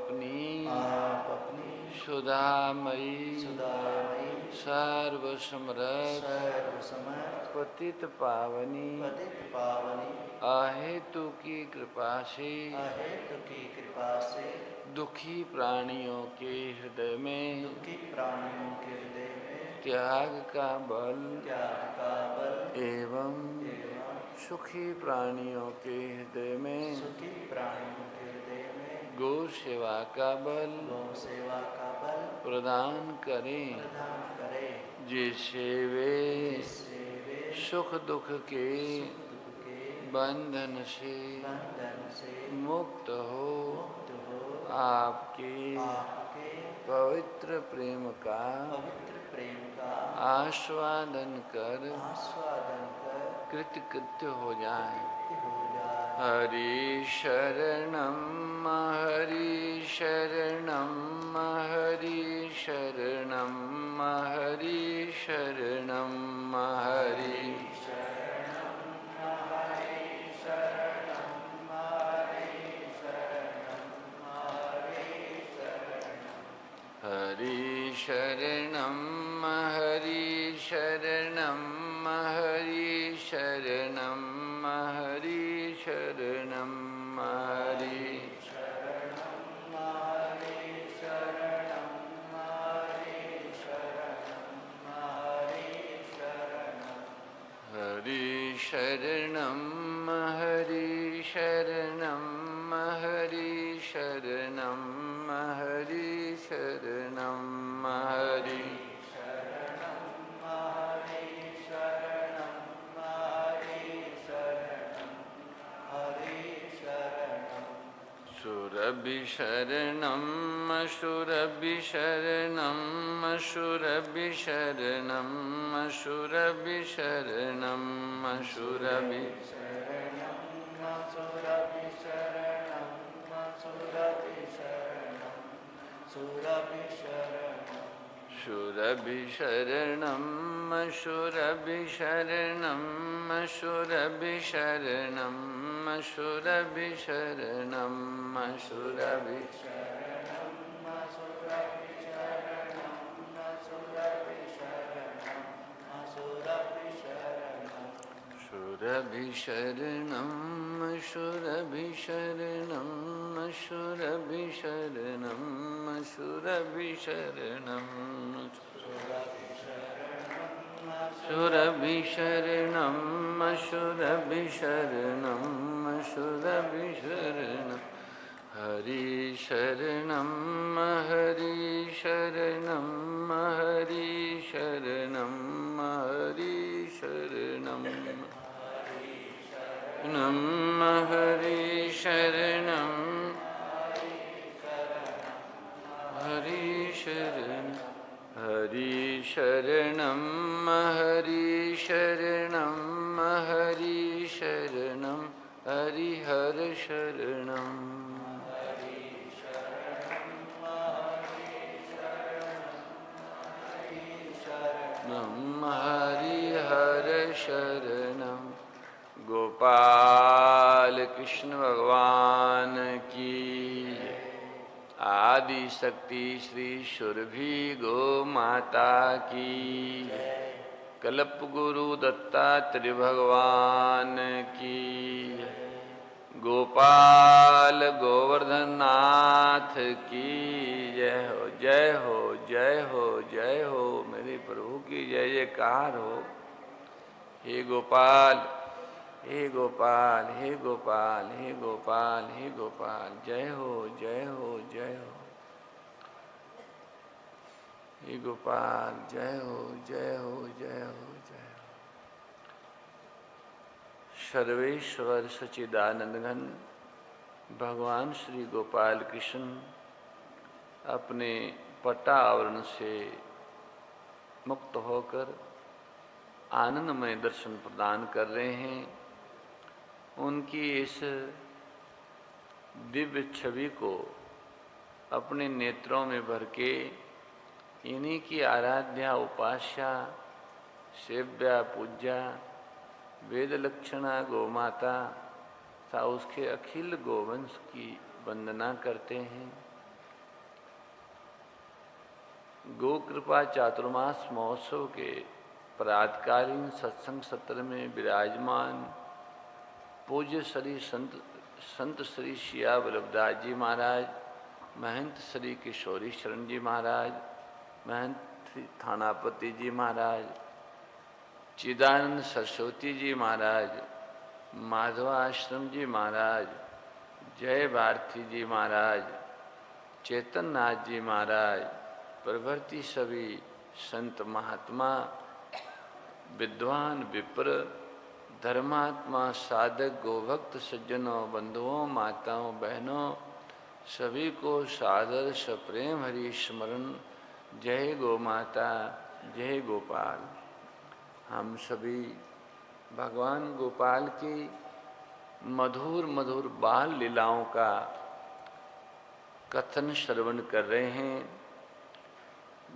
अपनी सुधामयी सर्वसमर्थ पतित पावनी अहेतु की कृपा से दुखी प्राणियों के हृदय में त्याग का बल एवं सुखी प्राणियों के हृदय में गौ सेवा का बल प्रदान करें, जिससे वे सुख दुख के बंधन से मुक्त हो आपके पवित्र प्रेम का आस्वादन कर कृतकृत्य हो जाए। हरि शरणम हरि शरणम हरि शरणम हरि शरणम हरि हरि शरणम हरि शरणम हरि शरणम हरि शरणम हरि हरि शरणम हरि शरणम हरि शरणम हरि शरणम हरि सुरभि शरणम सुरभि शरणम सुरभि शरणम सुरभि शरणम सुरभि सुरभि शरणम सुरभि शरणम सुरभि शरणम सुरभि शरणम सुरभि सुरभि शरणम सुरभि शरणम सुरभि शरणम सुरभि शरणम सुरभि शरणम सुरभि शरणम सुरभि शरणम हरि शरणम हरि शरणम हरि शरणम हरि शरणम नम हरि शरणम हरि शरण हरि शरणम हरि शरणम हरि शरणम हरि हर शरणम नम हरि हर शरणम। गोपाल कृष्ण भगवान की आदि शक्ति श्री सुरभि गो माता की कल्प गुरु दत्तात्रेय भगवान की गोपाल गोवर्धन नाथ की जय हो जय हो जय हो जय हो। मेरे प्रभु की जय जयकार हो। हे गोपाल हे गोपाल हे गोपाल हे गोपाल हे गोपाल जय हो जय हो जय हो। हे गोपाल जय हो जय हो जय हो जय हो। सर्वेश्वर सच्चिदानंद घन भगवान श्री गोपाल कृष्ण अपने पट्टावरण से मुक्त होकर आनंदमय दर्शन प्रदान कर रहे हैं। उनकी इस दिव्य छवि को अपने नेत्रों में भर के इन्हीं की आराध्या उपास्या सेव्या पूज्या वेद लक्षणा गोमाता तथा उसके अखिल गोवंश की वंदना करते हैं। गो कृपा चातुर्मास महोत्सव के प्रातकालीन सत्संग सत्र में विराजमान पूज्य श्री संत श्री शिया वल्लभदास जी महाराज, महंत श्री किशोरी शरण जी महाराज, महंत थानापति जी महाराज, चिदानंद सरस्वती जी महाराज, माधवाश्रम जी महाराज, जय भारती जी महाराज, चेतन नाथ जी महाराज प्रभृति सभी संत महात्मा, विद्वान विप्र, धर्मात्मा, साधक, गोभक्त सज्जनों, बंधुओं, माताओं, बहनों सभी को सादर सप्रेम हरि स्मरण। जय गो माता, जय गोपाल। हम सभी भगवान गोपाल की मधुर मधुर बाल लीलाओं का कथन श्रवण कर रहे हैं।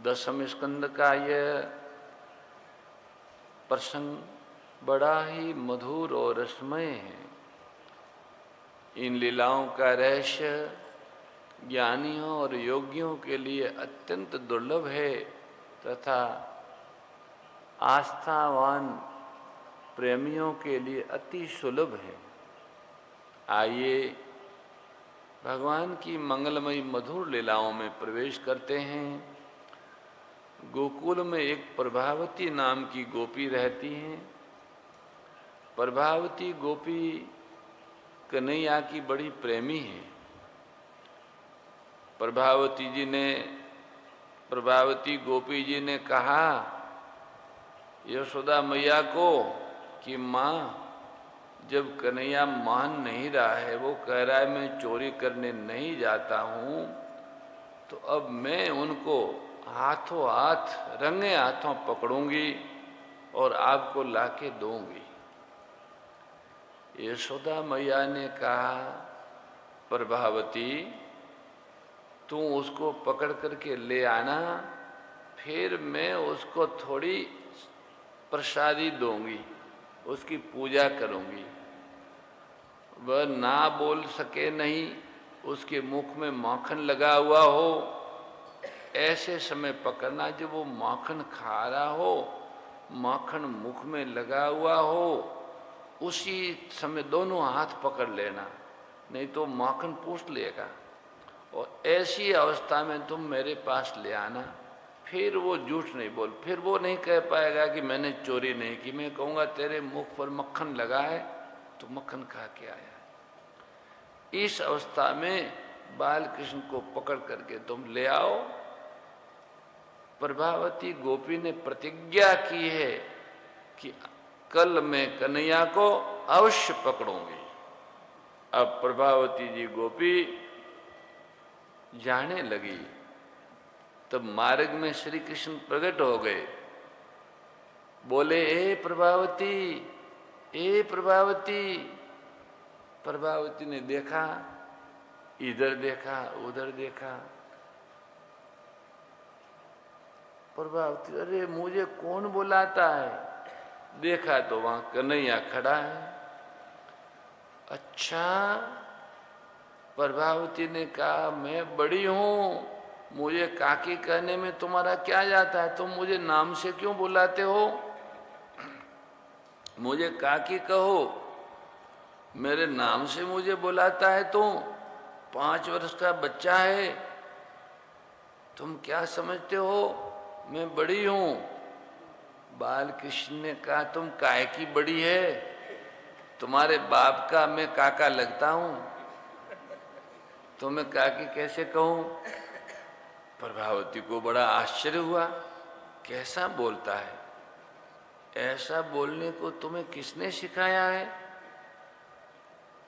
दशम स्कंद का यह प्रसंग बड़ा ही मधुर और रसमय है। इन लीलाओं का रहस्य ज्ञानियों और योगियों के लिए अत्यंत दुर्लभ है तथा आस्थावान प्रेमियों के लिए अति सुलभ है। आइए भगवान की मंगलमयी मधुर लीलाओं में प्रवेश करते हैं। गोकुल में एक प्रभावती नाम की गोपी रहती हैं। प्रभावती गोपी कन्हैया की बड़ी प्रेमी है। प्रभावती गोपी जी ने कहा यशोदा मैया को कि माँ, जब कन्हैया मान नहीं रहा है, वो कह रहा है मैं चोरी करने नहीं जाता हूँ, तो अब मैं उनको हाथों हाथ रंगे हाथों पकड़ूंगी और आपको लाके दूंगी। यशोदा मैया ने कहा प्रभावती, तू उसको पकड़ करके ले आना, फिर मैं उसको थोड़ी प्रसादी दूंगी, उसकी पूजा करूंगी। वह ना बोल सके नहीं, उसके मुख में माखन लगा हुआ हो, ऐसे समय पकड़ना जब वो माखन खा रहा हो, माखन मुख में लगा हुआ हो, उसी समय दोनों हाथ पकड़ लेना, नहीं तो माखन पूछ लेगा। और ऐसी अवस्था में तुम मेरे पास ले आना, फिर वो झूठ नहीं बोल, फिर वो नहीं कह पाएगा कि मैंने चोरी नहीं की। मैं कहूँगा तेरे मुख पर मक्खन लगा है तो मक्खन खा के आया है। इस अवस्था में बाल कृष्ण को पकड़ करके तुम ले आओ। प्रभावती गोपी ने प्रतिज्ञा की है कि कल मैं कन्हैया को अवश्य पकड़ूंगी। अब प्रभावती जी गोपी जाने लगी, तब मार्ग में श्री कृष्ण प्रकट हो गए। बोले ए प्रभावती, ए प्रभावती। प्रभावती ने देखा, इधर देखा, उधर देखा। प्रभावती, अरे मुझे कौन बुलाता है? देखा तो वहां कन्हैया खड़ा है। अच्छा, प्रभावती ने कहा मैं बड़ी हूं, मुझे काकी कहने में तुम्हारा क्या जाता है? तुम मुझे नाम से क्यों बुलाते हो? मुझे काकी कहो, मेरे नाम से मुझे बुलाता है तुम? 5 वर्ष का बच्चा है, तुम क्या समझते हो मैं बड़ी हूं? बाल कृष्ण ने कहा तुम काहे की बड़ी है? तुम्हारे बाप का मैं काका लगता हूं, तो मैं काकी कैसे कहूं? प्रभावती को बड़ा आश्चर्य हुआ, कैसा बोलता है? ऐसा बोलने को तुम्हें किसने सिखाया है?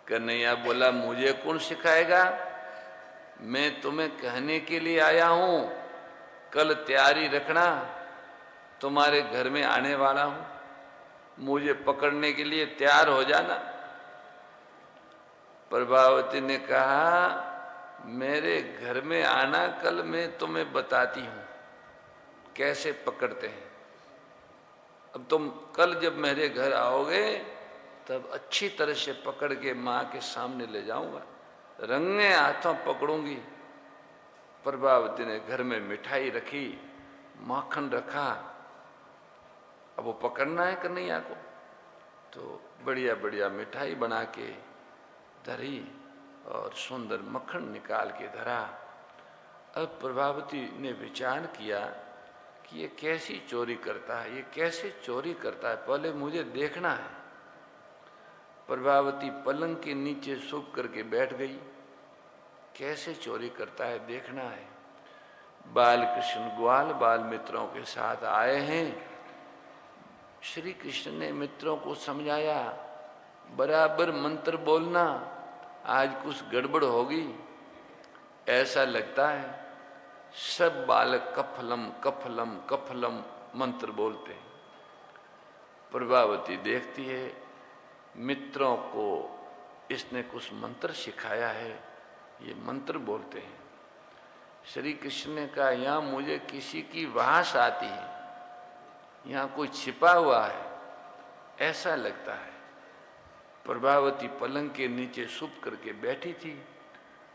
कन्हैया बोला मुझे कौन सिखाएगा, मैं तुम्हें कहने के लिए आया हूं, कल तैयारी रखना, तुम्हारे घर में आने वाला हूं, मुझे पकड़ने के लिए तैयार हो जाना। प्रभावती ने कहा मेरे घर में आना कल, मैं तुम्हें बताती हूं कैसे पकड़ते हैं। अब तुम कल जब मेरे घर आओगे तब अच्छी तरह से पकड़ के माँ के सामने ले जाऊंगा, रंगे हाथों पकड़ूंगी। प्रभावती ने घर में मिठाई रखी, माखन रखा। अब वो पकड़ना है कन्हैया को, तो बढ़िया बढ़िया मिठाई बना के धरी और सुंदर मक्खन निकाल के धरा। अब प्रभावती ने विचार किया कि ये कैसी चोरी करता है, ये कैसे चोरी करता है, पहले मुझे देखना है। प्रभावती पलंग के नीचे छुप करके बैठ गई। कैसे चोरी करता है देखना है। बाल कृष्ण ग्वाल बाल मित्रों के साथ आए हैं। श्री कृष्ण ने मित्रों को समझाया, बराबर मंत्र बोलना, आज कुछ गड़बड़ होगी। ऐसा लगता है सब बालक कफलम कफलम कफलम मंत्र बोलते हैं। प्रभावती देखती है मित्रों को इसने कुछ मंत्र सिखाया है, ये मंत्र बोलते हैं। श्री कृष्ण ने कहा, यहाँ मुझे किसी की वास आती है, यहाँ कोई छिपा हुआ है, ऐसा लगता है। प्रभावती पलंग के नीचे छुप करके बैठी थी,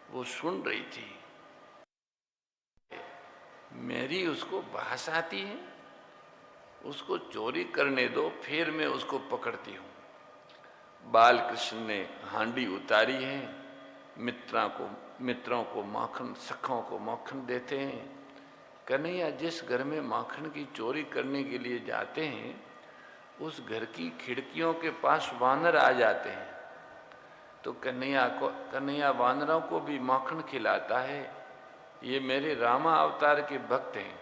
वो सुन रही थी। मेरी उसको वास आती है, उसको चोरी करने दो, फिर मैं उसको पकड़ती हूँ। बाल कृष्ण ने हांडी उतारी है, मित्रों को माखन, सखों को माखन देते हैं। कन्हैया जिस घर में माखन की चोरी करने के लिए जाते हैं, उस घर की खिड़कियों के पास वानर आ जाते हैं, तो कन्हैया वानरों को भी माखन खिलाता है। ये मेरे रामा अवतार के भक्त हैं।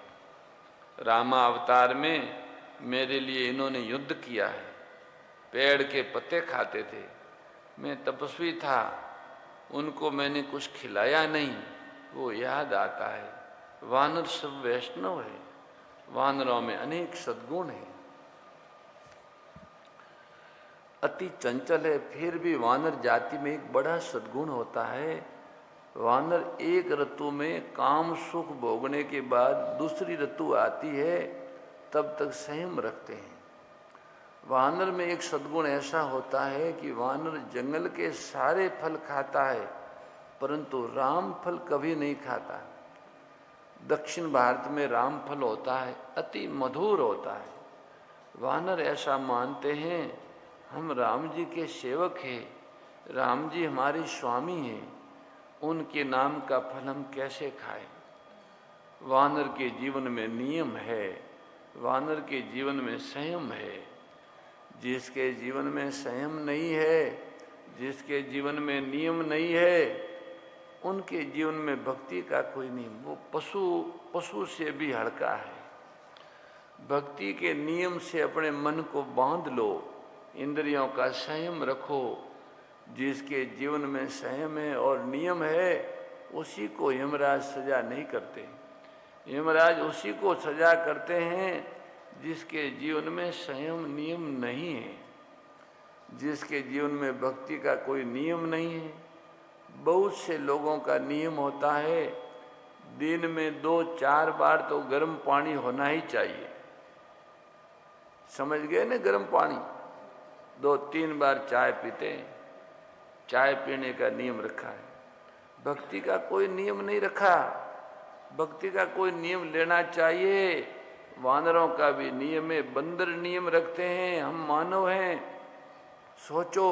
रामा अवतार में मेरे लिए इन्होंने युद्ध किया है, पेड़ के पत्ते खाते थे, मैं तपस्वी था, उनको मैंने कुछ खिलाया नहीं, वो याद आता है। वानर सब वैष्णव है, वानरों में अनेक सद्गुण हैं। अति चंचल है, फिर भी वानर जाति में एक बड़ा सद्गुण होता है। वानर एक ऋतु में काम सुख भोगने के बाद दूसरी ऋतु आती है, तब तक संयम रखते हैं। वानर में एक सद्गुण ऐसा होता है कि वानर जंगल के सारे फल खाता है, परंतु राम फल कभी नहीं खाता। दक्षिण भारत में राम फल होता है, अति मधुर होता है। वानर ऐसा मानते हैं, हम राम जी के सेवक हैं, राम जी हमारे स्वामी हैं, उनके नाम का फल हम कैसे खाएं। वानर के जीवन में नियम है, वानर के जीवन में संयम है। जिसके जीवन में संयम नहीं है, जिसके जीवन में नियम नहीं है, उनके जीवन में भक्ति का कोई नियम, वो पशु से भी हल्का है। भक्ति के नियम से अपने मन को बांध लो, इंद्रियों का संयम रखो। जिसके जीवन में संयम है और नियम है, उसी को यमराज सजा नहीं करते। यमराज उसी को सजा करते हैं जिसके जीवन में संयम नियम नहीं है, जिसके जीवन में भक्ति का कोई नियम नहीं है। बहुत से लोगों का नियम होता है, दिन में 2-4 बार तो गर्म पानी होना ही चाहिए। समझ गए ना, गर्म पानी 2-3 बार चाय पीते हैं, चाय पीने का नियम रखा है। भक्ति का कोई नियम नहीं रखा, भक्ति का कोई नियम लेना चाहिए। वानरों का भी नियम है, बंदर नियम रखते हैं, हम मानव हैं। सोचो,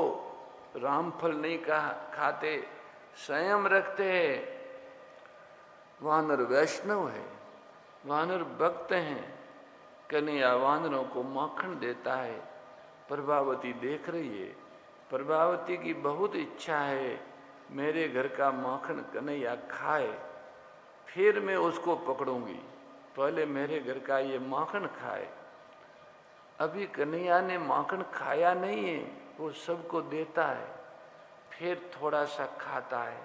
रामफल नहीं खाते, संयम रखते हैं। वानर वैष्णव है, वानर भक्त हैं। कन्हैया वानरों को माखन देता है। प्रभावती देख रही है, प्रभावती की बहुत इच्छा है मेरे घर का माखन कन्हैया खाए, फिर मैं उसको पकड़ूंगी, पहले मेरे घर का ये माखन खाए। अभी कन्हैया ने माखन खाया नहीं है, वो सबको देता है, फिर थोड़ा सा खाता है।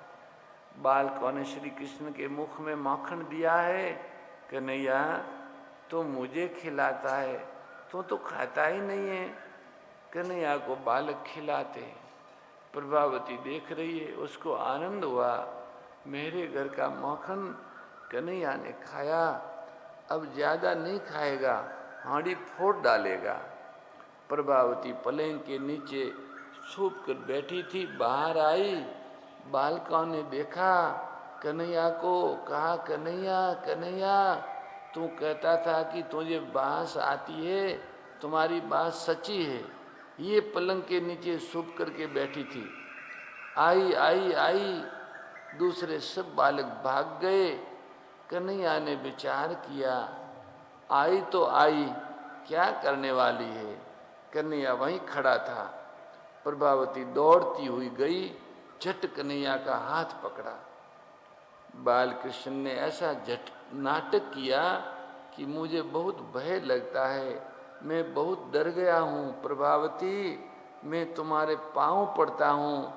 बालकों ने श्री कृष्ण के मुख में माखन दिया है, कन्हैया तो मुझे खिलाता है, तो खाता ही नहीं है। कन्हैया को बालक खिलाते हैं। प्रभावती देख रही है, उसको आनंद हुआ, मेरे घर का माखन कन्हैया ने खाया, अब ज़्यादा नहीं खाएगा, हांडी फोड़ डालेगा। प्रभावती पलंग के नीचे छुप कर बैठी थी, बाहर आई, बालकों ने देखा कन्हैया को, कहा कन्हैया कन्हैया तू कहता था कि तुझे बांस आती है, तुम्हारी बात सच्ची है। ये पलंग के नीचे छुप करके बैठी थी। आई आई आई, दूसरे सब बालक भाग गए। कन्हैया ने विचार किया, आई तो आई, क्या करने वाली है। कन्हैया वहीं खड़ा था। प्रभावती दौड़ती हुई गई, झट कन्हैया का हाथ पकड़ा। बाल कृष्ण ने ऐसा झट नाटक किया कि मुझे बहुत भय लगता है, मैं बहुत डर गया हूँ। प्रभावती, मैं तुम्हारे पांव पड़ता हूँ,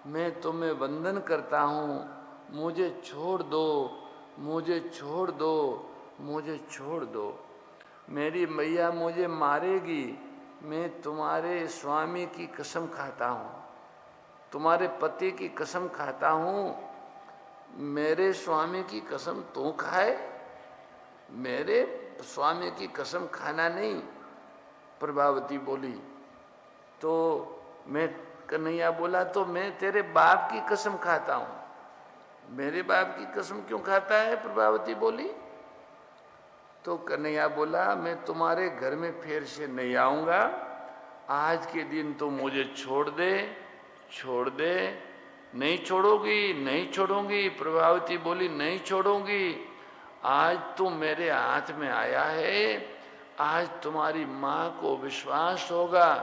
मैं तुम्हें वंदन करता हूँ, मुझे छोड़ दो, मुझे छोड़ दो, मुझे छोड़ दो। मेरी मैया मुझे मारेगी। मैं तुम्हारे स्वामी की कसम खाता हूँ, तुम्हारे पति की कसम खाता हूँ। मेरे स्वामी की कसम तू खाए, मेरे स्वामी की कसम खाना नहीं। प्रभावती बोली। तो मैं, कन्हैया बोला, तो मैं तेरे बाप की कसम खाता हूँ। मेरे बाप की कसम क्यों खाता है? प्रभावती बोली। तो कन्हैया बोला, मैं तुम्हारे घर में फिर से नहीं आऊँगा, आज के दिन तो मुझे छोड़ दे, छोड़ दे। नहीं छोड़ोगी? नहीं छोड़ूंगी। प्रभावती बोली, नहीं छोड़ूंगी। आज तुम मेरे हाथ में आया है, आज तुम्हारी माँ को विश्वास होगा।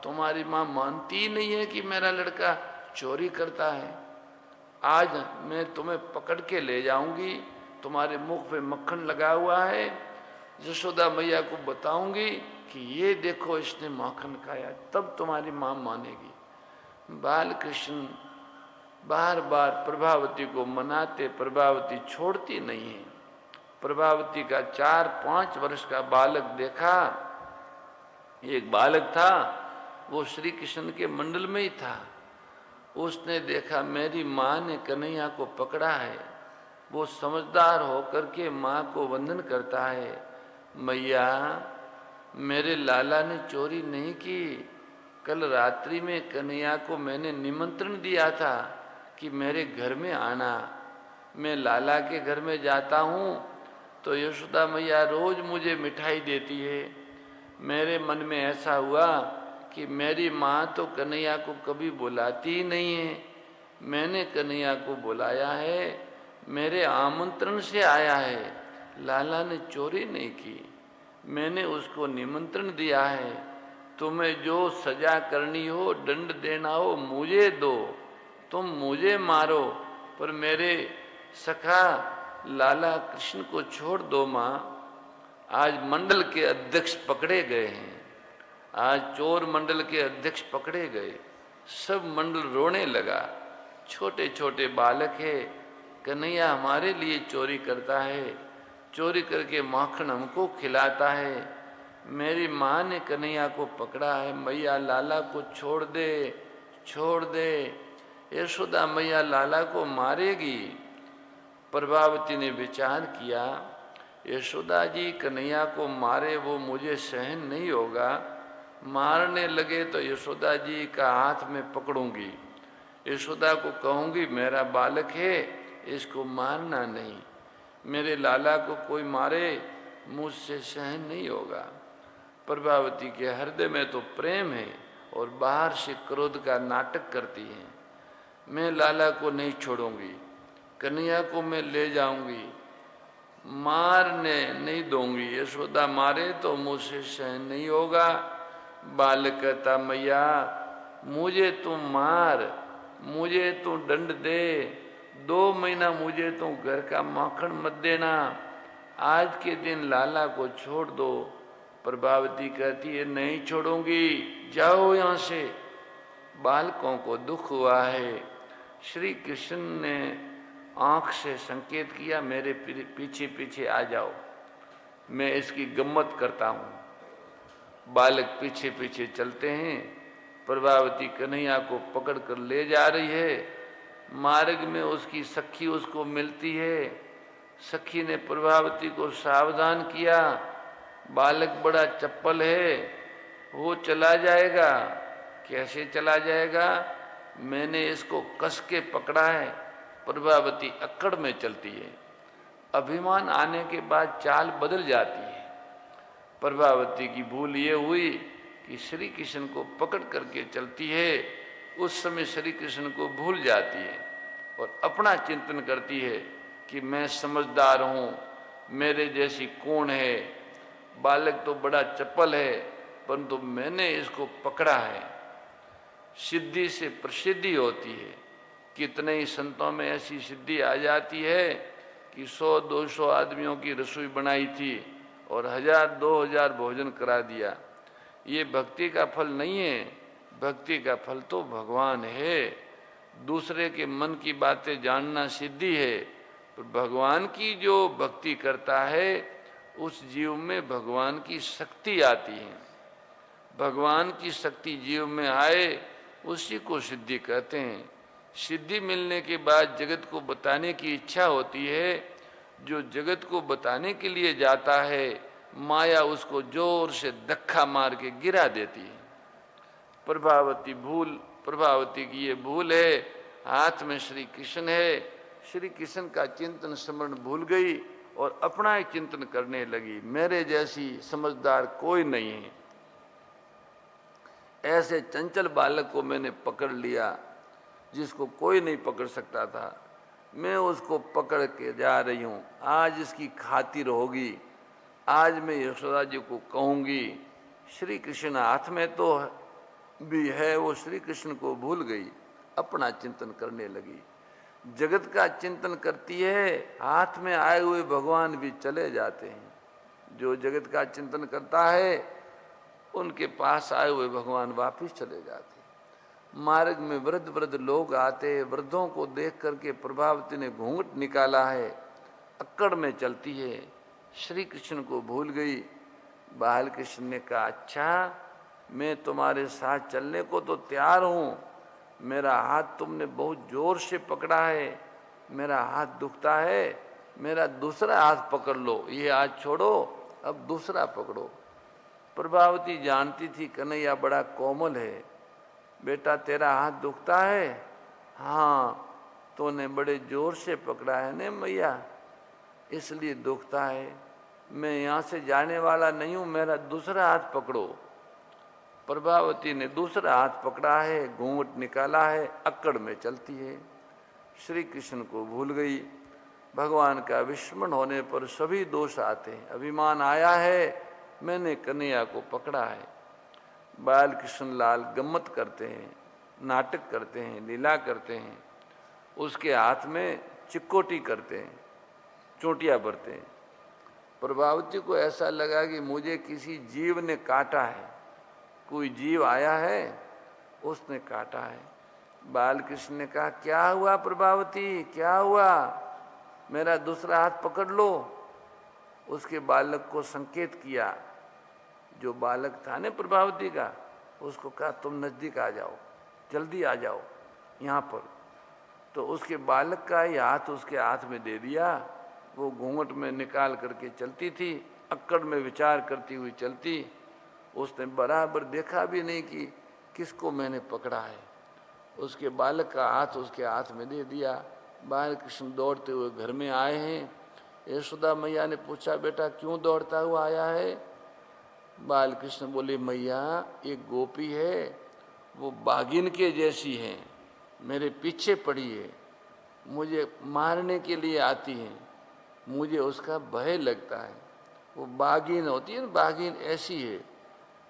तुम्हारी माँ मानती नहीं है कि मेरा लड़का चोरी करता है। आज मैं तुम्हें पकड़ के ले जाऊंगी, तुम्हारे मुख पे मक्खन लगा हुआ है, यशोदा मैया को बताऊंगी कि ये देखो इसने माखन खाया, तब तुम्हारी माँ मानेगी। बाल कृष्ण बार बार प्रभावती को मनाते, प्रभावती छोड़ती नहीं है। प्रभावती का 4-5 वर्ष का बालक देखा। एक बालक था, वो श्री कृष्ण के मंडल में ही था। उसने देखा मेरी माँ ने कन्हैया को पकड़ा है। वो समझदार होकर के माँ को वंदन करता है, मैया मेरे लाला ने चोरी नहीं की। कल रात्रि में कन्हैया को मैंने निमंत्रण दिया था कि मेरे घर में आना। मैं लाला के घर में जाता हूँ तो यशोदा मैया रोज मुझे मिठाई देती है। मेरे मन में ऐसा हुआ कि मेरी माँ तो कन्हैया को कभी बुलाती ही नहीं है, मैंने कन्हैया को बुलाया है, मेरे आमंत्रण से आया है, लाला ने चोरी नहीं की, मैंने उसको निमंत्रण दिया है। तुम्हें जो सजा करनी हो, दंड देना हो, मुझे दो, तुम मुझे मारो, पर मेरे सखा लाला कृष्ण को छोड़ दो माँ। आज मंडल के अध्यक्ष पकड़े गए हैं, आज चोर मंडल के अध्यक्ष पकड़े गए। सब मंडल रोने लगा। छोटे छोटे बालक है, कन्हैया हमारे लिए चोरी करता है, चोरी करके माखन हमको खिलाता है। मेरी माँ ने कन्हैया को पकड़ा है, मैया लाला को छोड़ दे, छोड़ दे। यशोदा मैया लाला को मारेगी। प्रभावती ने विचार किया, यशोदा जी कन्हैया को मारे वो मुझे सहन नहीं होगा, मारने लगे तो यशोदा जी का हाथ में पकड़ूंगी, यशोदा को कहूंगी मेरा बालक है, इसको मारना नहीं। मेरे लाला को कोई मारे मुझसे सहन नहीं होगा। प्रभावती के हृदय में तो प्रेम है और बाहर से क्रोध का नाटक करती है। मैं लाला को नहीं छोड़ूंगी, कन्हैया को मैं ले जाऊंगी, मारने नहीं दूंगी। यशोदा मारे तो मुझसे सहन नहीं होगा। बालक कहता, मैया मुझे तू मार, मुझे तू दंड दे, 2 महीना मुझे तू घर का माखन मत देना, आज के दिन लाला को छोड़ दो। प्रभावती कहती है, नहीं छोड़ूंगी, जाओ यहाँ से। बालकों को दुख हुआ है। श्री कृष्ण ने आंख से संकेत किया, मेरे पीछे पीछे आ जाओ, मैं इसकी गम्मत करता हूँ। बालक पीछे पीछे चलते हैं। प्रभावती कन्हैया को पकड़ कर ले जा रही है। मार्ग में उसकी सखी उसको मिलती है। सखी ने प्रभावती को सावधान किया, बालक बड़ा चप्पल है, वो चला जाएगा। कैसे चला जाएगा? मैंने इसको कस के पकड़ा है। प्रभावती अक्कड़ में चलती है। अभिमान आने के बाद चाल बदल जाती है। प्रभावती की भूल ये हुई कि श्री कृष्ण को पकड़ करके चलती है, उस समय श्री कृष्ण को भूल जाती है और अपना चिंतन करती है कि मैं समझदार हूँ, मेरे जैसी कौन है, बालक तो बड़ा चपल है परंतु मैंने इसको पकड़ा है। सिद्धि से प्रसिद्धि होती है। कितने ही संतों में ऐसी सिद्धि आ जाती है कि 100-200 आदमियों की रसोई बनाई थी और 1000-2000 भोजन करा दिया। ये भक्ति का फल नहीं है, भक्ति का फल तो भगवान है। दूसरे के मन की बातें जानना सिद्धि है, पर भगवान की जो भक्ति करता है उस जीव में भगवान की शक्ति आती है। भगवान की शक्ति जीव में आए उसी को सिद्धि कहते हैं। सिद्धि मिलने के बाद जगत को बताने की इच्छा होती है। जो जगत को बताने के लिए जाता है, माया उसको जोर से धक्का मार के गिरा देती है। प्रभावती की ये भूल है। हाथ में श्री कृष्ण है, श्री कृष्ण का चिंतन स्मरण भूल गई और अपना ही चिंतन करने लगी। मेरे जैसी समझदार कोई नहीं है। ऐसे चंचल बालक को मैंने पकड़ लिया जिसको कोई नहीं पकड़ सकता था। मैं उसको पकड़ के जा रही हूँ। आज इसकी खातिर होगी। आज मैं यशोदा जी को कहूँगी। श्री कृष्ण हाथ में तो भी है, वो श्री कृष्ण को भूल गई, अपना चिंतन करने लगी। जगत का चिंतन करती है, हाथ में आए हुए भगवान भी चले जाते हैं। जो जगत का चिंतन करता है उनके पास आए हुए भगवान वापिस चले जाते। मार्ग में वृद्ध वृद्ध लोग आते, वृद्धों को देख करके प्रभावती ने घूंघट निकाला है, अक्कड़ में चलती है, श्री कृष्ण को भूल गई। बाल कृष्ण ने कहा, अच्छा मैं तुम्हारे साथ चलने को तो तैयार हूँ, मेरा हाथ तुमने बहुत जोर से पकड़ा है, मेरा हाथ दुखता है, मेरा दूसरा हाथ पकड़ लो, ये हाथ छोड़ो, अब दूसरा पकड़ो। प्रभावती जानती थी कन्हैया बड़ा कोमल है। बेटा तेरा हाथ दुखता है? हाँ, तूने बड़े जोर से पकड़ा है ने मैया, इसलिए दुखता है। मैं यहाँ से जाने वाला नहीं हूँ, मेरा दूसरा हाथ पकड़ो। प्रभावती ने दूसरा हाथ पकड़ा है, घूंघट निकाला है, अक्कड़ में चलती है। श्री कृष्ण को भूल गई। भगवान का विस्मरण होने पर सभी दोष आते हैं। अभिमान आया है, मैंने कन्हैया को पकड़ा है। बाल कृष्ण लाल गम्मत करते हैं, नाटक करते हैं, लीला करते हैं। उसके हाथ में चिक्कोटी करते हैं, चोटियाँ भरते हैं। प्रभावती को ऐसा लगा कि मुझे किसी जीव ने काटा है, कोई जीव आया है उसने काटा है। बाल कृष्ण ने कहा, क्या हुआ प्रभावती, क्या हुआ, मेरा दूसरा हाथ पकड़ लो। उसके बालक को संकेत किया, जो बालक था ने प्रभावती का, उसको कहा तुम नजदीक आ जाओ, जल्दी आ जाओ यहाँ पर। तो उसके बालक का ही हाथ उसके हाथ में दे दिया। वो घूंघट में निकाल करके चलती थी, अक्कड़ में विचार करती हुई चलती। उसने बराबर देखा भी नहीं कि किसको मैंने पकड़ा है। उसके बालक का हाथ उसके हाथ में दे दिया। बाल कृष्ण दौड़ते हुए घर में आए हैं। यशोदा मैया ने पूछा, बेटा क्यों दौड़ता हुआ आया है? बाल कृष्ण बोले, मैया एक गोपी है, वो बागिन के जैसी है, मेरे पीछे पड़ी है, मुझे मारने के लिए आती है, मुझे उसका भय लगता है। वो बागिन होती है ना, बागिन ऐसी है।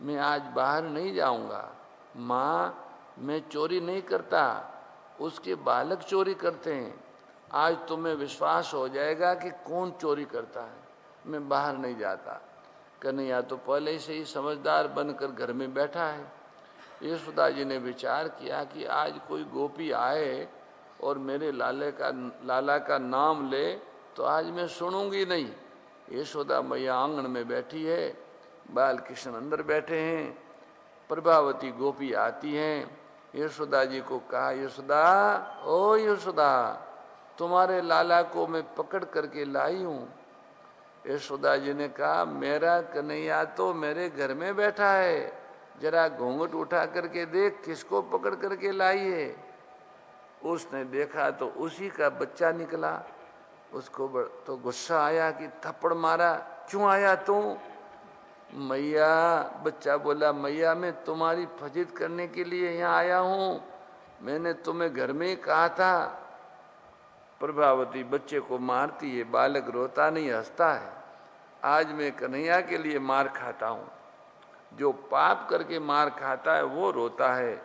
मैं आज बाहर नहीं जाऊंगा। माँ मैं चोरी नहीं करता, उसके बालक चोरी करते हैं। आज तुम्हें विश्वास हो जाएगा कि कौन चोरी करता है। मैं बाहर नहीं जाता। कन्हैया तो पहले से ही समझदार बनकर घर में बैठा है। यशोदा जी ने विचार किया कि आज कोई गोपी आए और मेरे लाला का नाम ले तो आज मैं सुनूंगी नहीं। यशोदा मैया आंगन में बैठी है, बाल कृष्ण अंदर बैठे हैं। प्रभावती गोपी आती हैं। यशोदा जी को कहा, यशोदा ओ यशोदा, तुम्हारे लाला को मैं पकड़ करके लाई हूँ। यशोदा जी ने कहा, मेरा कन्हैया तो मेरे घर में बैठा है, जरा घूंघट उठा करके देख किसको पकड़ करके लाई है। उसने देखा तो उसी का बच्चा निकला। उसको तो गुस्सा आया कि थप्पड़ मारा। क्यों आया तू? मैया, बच्चा बोला, मैया मैं तुम्हारी फजीत करने के लिए यहाँ आया हूँ, मैंने तुम्हें घर में ही कहा था। प्रभावती बच्चे को मारती है, बालक रोता नहीं हंसता है। आज मैं कन्हैया के लिए मार खाता हूँ। जो पाप करके मार खाता है वो रोता है,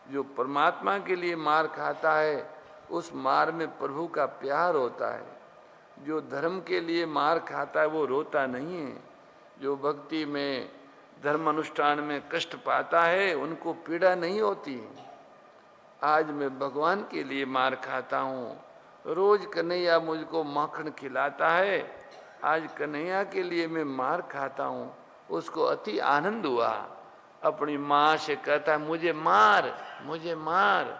जो परमात्मा के लिए मार खाता है उस मार में प्रभु का प्यार होता है। जो धर्म के लिए मार खाता है वो रोता नहीं है। जो भक्ति में, धर्म अनुष्ठान में कष्ट पाता है उनको पीड़ा नहीं होती है। आज मैं भगवान के लिए मार खाता हूँ। रोज कन्हैया मुझको माखन खिलाता है, आज कन्हैया के लिए मैं मार खाता हूँ। उसको अति आनंद हुआ। अपनी माँ से कहता है मुझे मार, मुझे मार।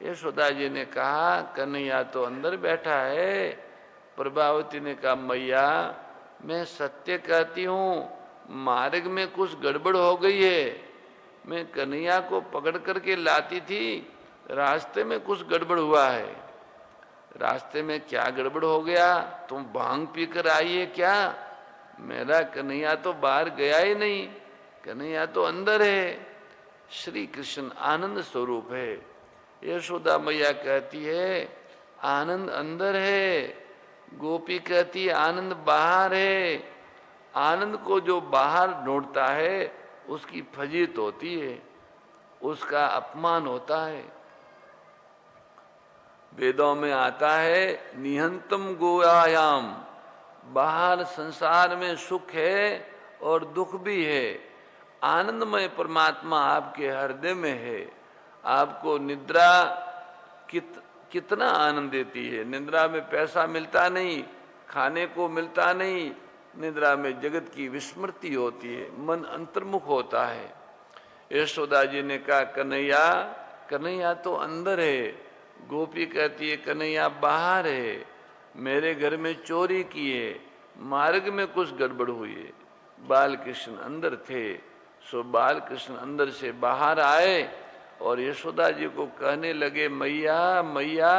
यशोदा जी ने कहा कन्हैया तो अंदर बैठा है। प्रभावती ने कहा मैया मैं सत्य कहती हूँ, मार्ग में कुछ गड़बड़ हो गई है। मैं कन्हैया को पकड़ करके लाती थी, रास्ते में कुछ गड़बड़ हुआ है। रास्ते में क्या गड़बड़ हो गया? तुम भांग पीकर आई है क्या? मेरा कन्हैया तो बाहर गया ही नहीं, कन्हैया तो अंदर है। श्री कृष्ण आनंद स्वरूप है। यशोदा मैया कहती है आनंद अंदर है, गोपी कहती है आनंद बाहर है। आनंद को जो बाहर ढूंढता है उसकी फजीत होती है, उसका अपमान होता है। वेदों में आता है निहंतम गोयायाम, बाहर संसार में सुख है और दुख भी है। आनंदमय परमात्मा आपके हृदय में है। आपको निद्रा कितना आनंद देती है। निद्रा में पैसा मिलता नहीं, खाने को मिलता नहीं, निद्रा में जगत की विस्मृति होती है, मन अंतर्मुख होता है। यशोदा जी ने कहा कन्हैया, कन्हैया तो अंदर है। गोपी कहती है कन्हैया बाहर है, मेरे घर में चोरी की है, मार्ग में कुछ गड़बड़ हुई है। बाल कृष्ण अंदर थे, सो बाल कृष्ण अंदर से बाहर आए और यशोदा जी को कहने लगे मैया, मैया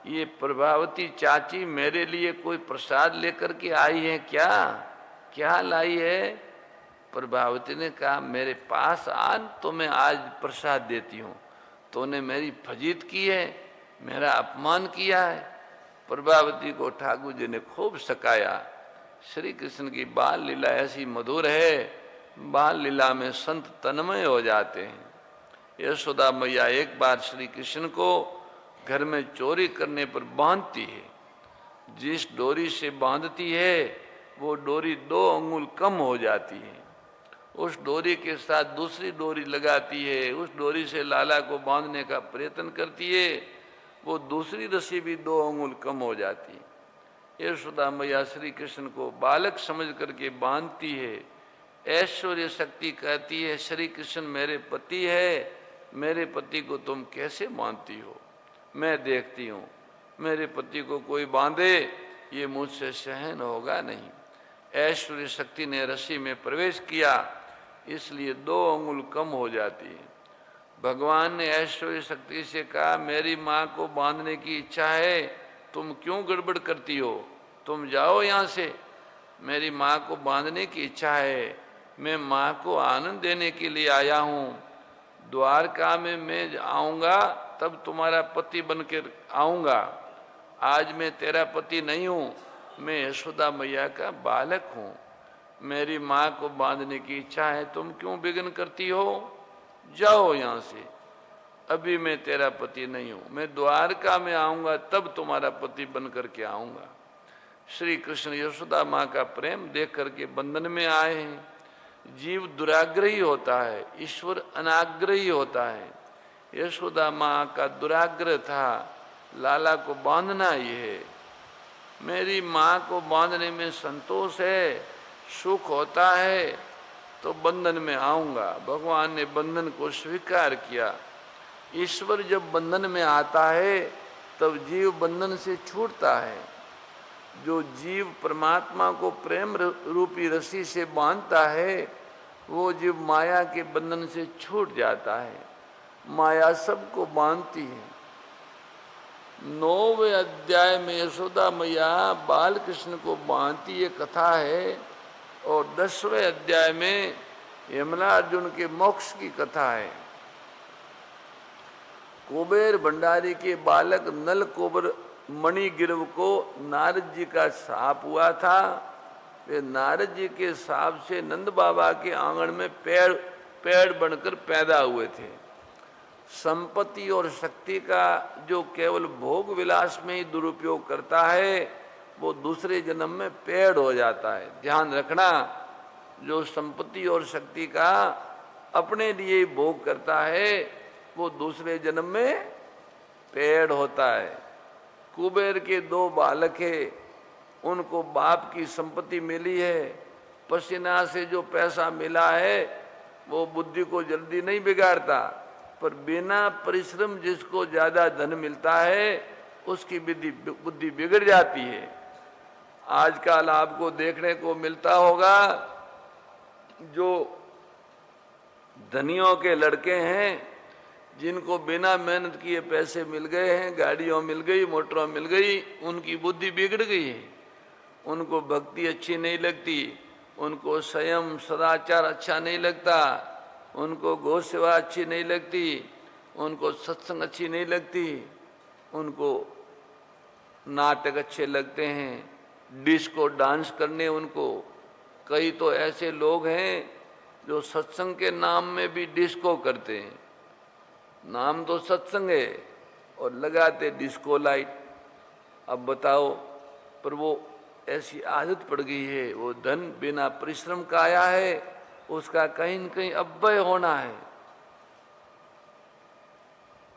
ये प्रभावती चाची मेरे लिए कोई प्रसाद लेकर के आई है क्या? क्या लाई है? प्रभावती ने कहा मेरे पास आ, तो मैं आज प्रसाद देती हूँ। तूने मेरी फजीत की है, मेरा अपमान किया है। प्रभावती को ठाकुर जी ने खूब सकाया। श्री कृष्ण की बाल लीला ऐसी मधुर है, बाल लीला में संत तन्मय हो जाते हैं। यशोदा मैया एक बार श्री कृष्ण को घर में चोरी करने पर बांधती है। जिस डोरी से बांधती है वो डोरी 2 अंगुल कम हो जाती है। उस डोरी के साथ दूसरी डोरी लगाती है, उस डोरी से लाला को बांधने का प्रयत्न करती है, वो दूसरी रस्सी भी 2 अंगुल कम हो जाती है। यशोदा मैया श्री कृष्ण को बालक समझ करके बांधती है। ऐश्वर्य शक्ति कहती है श्री कृष्ण मेरे पति है, मेरे पति को तुम कैसे बांधती हो? मैं देखती हूँ, मेरे पति को कोई बांधे ये मुझसे सहन होगा नहीं। ऐश्वर्य शक्ति ने रस्सी में प्रवेश किया, इसलिए 2 अंगुल कम हो जाती है। भगवान ने ऐश्वर्य शक्ति से कहा मेरी माँ को बांधने की इच्छा है, तुम क्यों गड़बड़ करती हो? तुम जाओ यहाँ से। मेरी माँ को बांधने की इच्छा है, मैं माँ को आनंद देने के लिए आया हूँ। द्वारका में मैं आऊँगा तब तुम्हारा पति बनकर आऊँगा। आज मैं तेरा पति नहीं हूँ, मैं यशोदा मैया का बालक हूँ। मेरी माँ को बांधने की इच्छा है, तुम क्यों विघ्न करती हो? जाओ यहाँ से, अभी मैं तेरा पति नहीं हूँ। मैं द्वारका में आऊँगा तब तुम्हारा पति बन करके आऊँगा। श्री कृष्ण यशोदा माँ का प्रेम देख करके बंधन में आए हैं। जीव दुराग्रही होता है, ईश्वर अनाग्रही होता है। यशोदा माँ का दुराग्रह था, लाला को बांधना ही है। मेरी माँ को बांधने में संतोष है, सुख होता है, तो बंधन में आऊँगा। भगवान ने बंधन को स्वीकार किया। ईश्वर जब बंधन में आता है तब जीव बंधन से छूटता है। जो जीव परमात्मा को प्रेम रूपी रस्सी से बांधता है वो जीव माया के बंधन से छूट जाता है। माया सबको बांधती है। 9वें अध्याय में यशोदा मैया बाल कृष्ण को बांधती ये कथा है, और 10वें अध्याय में यमुना अर्जुन के मोक्ष की कथा है। कुबेर भंडारी के बालक नल कुबर मणिगिरव को नारद जी का शाप हुआ था। वे नारद जी के शाप से नंद बाबा के आंगन में पेड़ बनकर पैदा हुए थे। संपत्ति और शक्ति का जो केवल भोग विलास में ही दुरुपयोग करता है वो दूसरे जन्म में पेड़ हो जाता है। ध्यान रखना, जो संपत्ति और शक्ति का अपने लिए भोग करता है वो दूसरे जन्म में पेड़ होता है। कुबेर के 2 बालक है, उनको बाप की संपत्ति मिली है। पसीना से जो पैसा मिला है वो बुद्धि को जल्दी नहीं बिगाड़ता, पर बिना परिश्रम जिसको ज्यादा धन मिलता है उसकी बुद्धि बिगड़ जाती है। आजकल आपको देखने को मिलता होगा, जो धनियों के लड़के हैं जिनको बिना मेहनत किए पैसे मिल गए हैं, गाड़ियों मिल गई, मोटरों मिल गई, उनकी बुद्धि बिगड़ गई है। उनको भक्ति अच्छी नहीं लगती, उनको संयम सदाचार अच्छा नहीं लगता, उनको गौ सेवा अच्छी नहीं लगती, उनको सत्संग अच्छी नहीं लगती, उनको नाटक अच्छे लगते हैं, डिस्को डांस करने उनको। कई तो ऐसे लोग हैं जो सत्संग के नाम में भी डिस्को करते हैं। नाम तो सत्संग है और लगाते डिस्को लाइट। अब बताओ, पर वो ऐसी आदत पड़ गई है, वो धन बिना परिश्रम का आया है, उसका कहीं न कहीं अपव्यय होना है।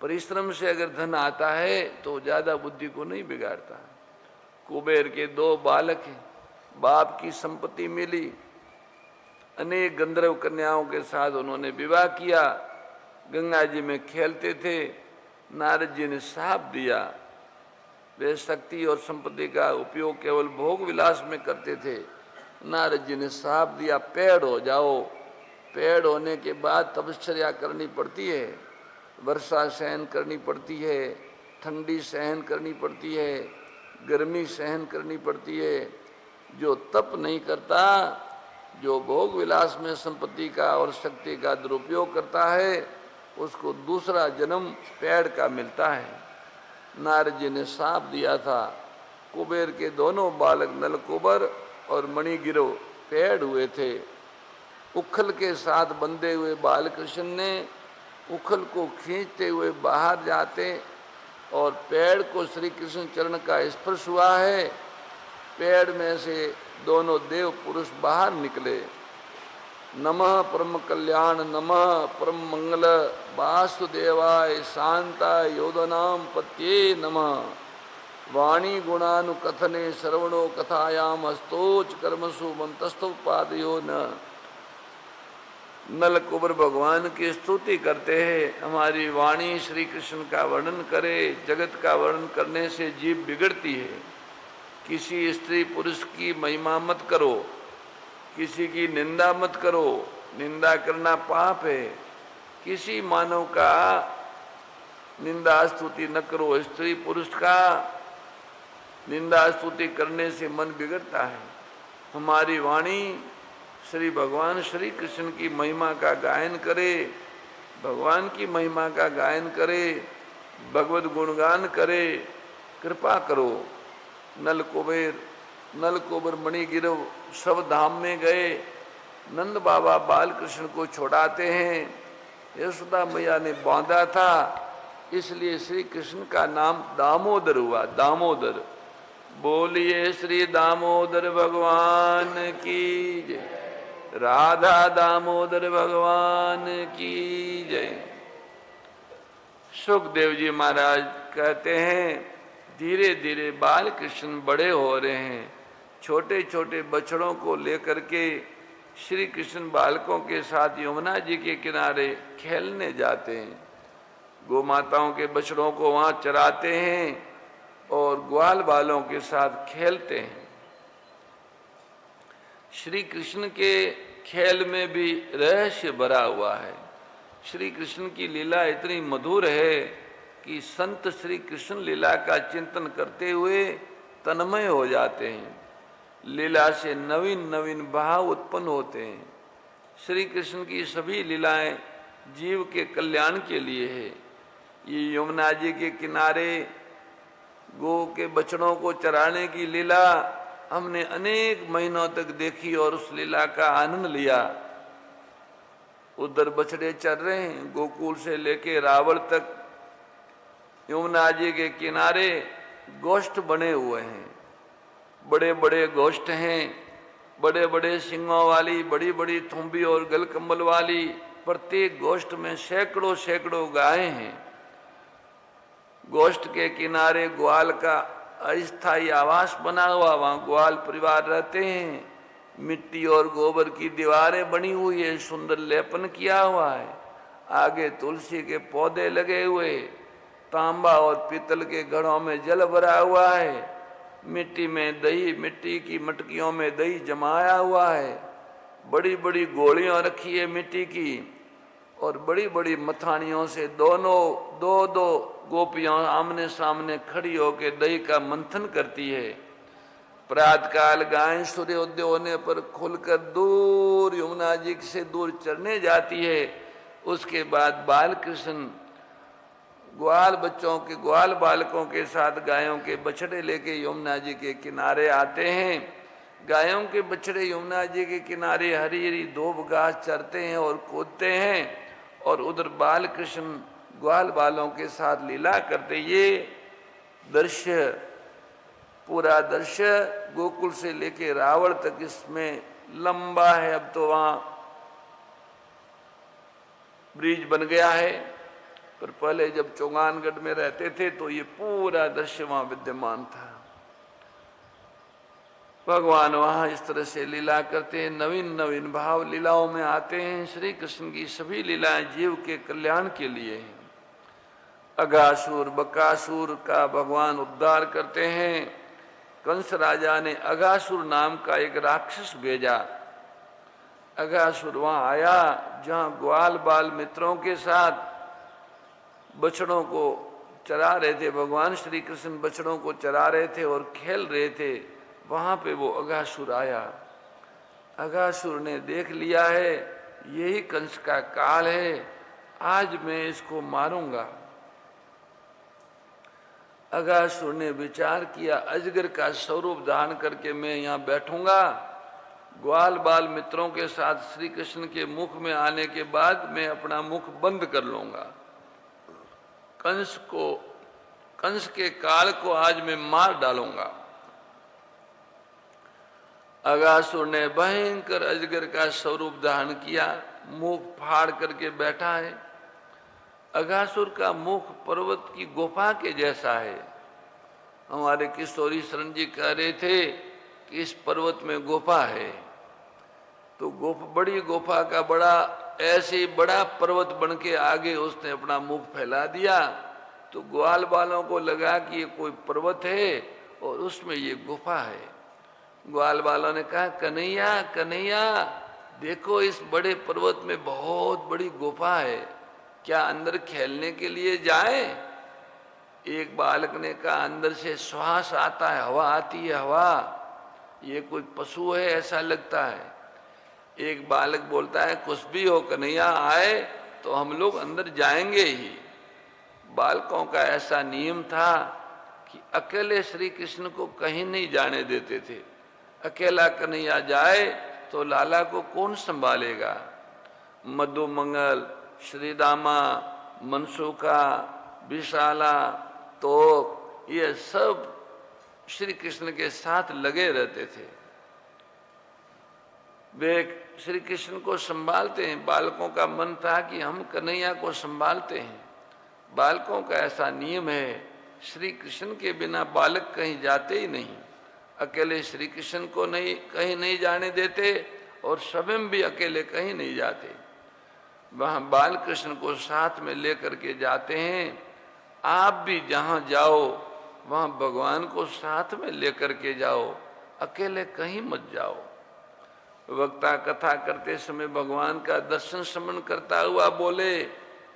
परिश्रम से अगर धन आता है तो ज्यादा बुद्धि को नहीं बिगाड़ता। कुबेर के 2 बालक हैं, बाप की संपत्ति मिली, अनेक गंधर्व कन्याओं के साथ उन्होंने विवाह किया, गंगा जी में खेलते थे। नारद जी ने शाप दिया, वे शक्ति और संपत्ति का उपयोग केवल भोग विलास में करते थे। नारद जी ने शाप दिया, पेड़ हो जाओ। पेड़ होने के बाद तपश्चर्या करनी पड़ती है, वर्षा सहन करनी पड़ती है, ठंडी सहन करनी पड़ती है, गर्मी सहन करनी पड़ती है। जो तप नहीं करता, जो भोग विलास में संपत्ति का और शक्ति का दुरुपयोग करता है, उसको दूसरा जन्म पेड़ का मिलता है। नारद जी ने शाप दिया था। कुबेर के दोनों बालक नलकुबर और मणिगिरव पेड़ हुए थे। उखल के साथ बंधे हुए बालकृष्ण ने उखल को खींचते हुए बाहर जाते और पेड़ को श्री कृष्ण चरण का स्पर्श हुआ है। पेड़ में से दोनों देव पुरुष बाहर निकले। नमः परम कल्याण, नमः परम मंगल, वासुदेवाय शांताय योधनाम पत्ये नमः। वाणी गुणानुकथने श्रवणो कथायाम हस्तोच कर्मसु मंतस्तु पादयो न। नल कुबर भगवान की स्तुति करते हैं। हमारी वाणी श्री कृष्ण का वर्णन करे। जगत का वर्णन करने से जीव बिगड़ती है। किसी स्त्री पुरुष की महिमा मत करो, किसी की निंदा मत करो, निंदा करना पाप है। किसी मानव का निंदा स्तुति न करो। स्त्री पुरुष का निंदा स्तुति करने से मन बिगड़ता है। हमारी वाणी श्री भगवान श्री कृष्ण की महिमा का गायन करे, भगवान की महिमा का गायन करे, भगवत गुणगान करे। कृपा करो। नल कुबर मणिगिरव सब धाम में गए। नंद बाबा बाल कृष्ण को छोड़ाते हैं। यशोदा मैया ने बांधा था, इसलिए श्री कृष्ण का नाम दामोदर हुआ। दामोदर। बोलिए श्री दामोदर भगवान की जय। राधा दामोदर भगवान की जय। सुखदेव जी महाराज कहते हैं, धीरे धीरे बाल कृष्ण बड़े हो रहे हैं। छोटे छोटे बछड़ों को लेकर के श्री कृष्ण बालकों के साथ यमुना जी के किनारे खेलने जाते हैं। गौ माताओं के बछड़ों को वहां चराते हैं और ग्वाल बालों के साथ खेलते हैं। श्री कृष्ण के खेल में भी रहस्य भरा हुआ है। श्री कृष्ण की लीला इतनी मधुर है कि संत श्री कृष्ण लीला का चिंतन करते हुए तन्मय हो जाते हैं। लीला से नवीन नवीन भाव उत्पन्न होते हैं। श्री कृष्ण की सभी लीलाएं जीव के कल्याण के लिए है। ये यमुना जी के किनारे गो के बछड़ों को चराने की लीला हमने अनेक महीनों तक देखी और उस लीला का आनंद लिया। उधर बछड़े चर रहे हैं, गोकुल से लेके रावण तक यमुना जी के किनारे गोष्ठ बने हुए हैं। बड़े बड़े गोष्ठ हैं, बड़े बड़े सिंगों वाली, बड़ी बड़ी थुम्बी और गलकम्बल वाली। प्रत्येक गोष्ठ में सैकड़ों सैकड़ों गायें हैं। गोष्ठ के किनारे ग्वाल का अस्थायी आवास बना हुआ, वहां ग्वाल परिवार रहते हैं। मिट्टी और गोबर की दीवारें बनी हुई है, सुंदर लेपन किया हुआ है। आगे तुलसी के पौधे लगे हुए, तांबा और पीतल के घड़ों में जल भरा हुआ है। मिट्टी में दही, मिट्टी की मटकियों में दही जमाया हुआ है। बड़ी बड़ी गोलियां रखी है मिट्टी की, और बड़ी बड़ी मथानियों से दोनों दो दो गोपियां आमने सामने खड़ी होकर दही का मंथन करती है। प्रातःकाल गाय सूर्योदय होने पर खुलकर दूर यमुना जी से दूर चरने जाती है। उसके बाद बाल कृष्ण ग्वाल बच्चों के, ग्वाल बालकों के साथ गायों के बछड़े लेके यमुना जी के किनारे आते हैं। गायों के बछड़े यमुना जी के किनारे हरी हरी दोब घास चरते हैं और कूदते हैं, और उधर बाल कृष्ण ग्वाल बालों के साथ लीला करते। ये दृश्य, पूरा दृश्य गोकुल से लेके रावण तक इसमें लंबा है। अब तो वहां ब्रिज बन गया है, पर पहले जब चौगानगढ़ में रहते थे तो ये पूरा दृश्य वहां विद्यमान था। भगवान वहां इस तरह से लीला करते हैं, नवीन नवीन भाव लीलाओं में आते हैं। श्री कृष्ण की सभी लीलाएं जीव के कल्याण के लिए हैं। अघासुर बकासुर का भगवान उद्धार करते हैं। कंस राजा ने अघासुर नाम का एक राक्षस भेजा। अघासुर वहां आया जहां ग्वाल बाल मित्रों के साथ बछड़ों को चरा रहे थे। भगवान श्री कृष्ण बछड़ों को चरा रहे थे और खेल रहे थे। वहां पे वो अघासुर आया। अघासुर ने देख लिया है यही कंस का काल है, आज मैं इसको मारूंगा। अघासुर ने विचार किया, अजगर का स्वरूप धारण करके मैं यहाँ बैठूंगा। ग्वाल बाल मित्रों के साथ श्री कृष्ण के मुख में आने के बाद मैं अपना मुख बंद कर लूंगा। कंस के काल को आज मैं मार डालूंगा। अघासुर ने भयंकर अजगर का स्वरूप धारण किया, मुख फाड़ करके बैठा है। अघासुर का मुख पर्वत की गुफा के जैसा है। हमारे किशोरी शरण जी कह रहे थे कि इस पर्वत में गुफा है, तो बड़ी गुफा का बड़ा ऐसे बड़ा पर्वत बन के आगे उसने अपना मुख फैला दिया। तो ग्वाल बालों को लगा कि ये कोई पर्वत है और उसमें ये गुफा है। ग्वाल बालों ने कहा, कन्हैया कन्हैया देखो, इस बड़े पर्वत में बहुत बड़ी गुफा है, क्या अंदर खेलने के लिए जाएं? एक बालक ने कहा, अंदर से श्वास आता है, हवा आती है, हवा, ये कोई पशु है ऐसा लगता है। एक बालक बोलता है, कुछ भी हो कन्हैया, आए तो हम लोग अंदर जाएंगे ही। बालकों का ऐसा नियम था कि अकेले श्री कृष्ण को कहीं नहीं जाने देते थे। अकेला कन्हैया जाए तो लाला को कौन संभालेगा। मधुमंगल, श्रीदामा, मनसुखा, विशाला, तो ये सब श्री कृष्ण के साथ लगे रहते थे। वे श्री कृष्ण को संभालते हैं। बालकों का मन था कि हम कन्हैया को संभालते हैं। बालकों का ऐसा नियम है, श्री कृष्ण के बिना बालक कहीं जाते ही नहीं। अकेले श्री कृष्ण को कहीं नहीं जाने देते और स्वयं भी अकेले कहीं नहीं जाते। वहां बाल कृष्ण को साथ में लेकर के जाते हैं। आप भी जहां जाओ वहां भगवान को साथ में लेकर के जाओ, अकेले कहीं मत जाओ। वक्ता कथा करते समय भगवान का दर्शन स्मरण करता हुआ बोले,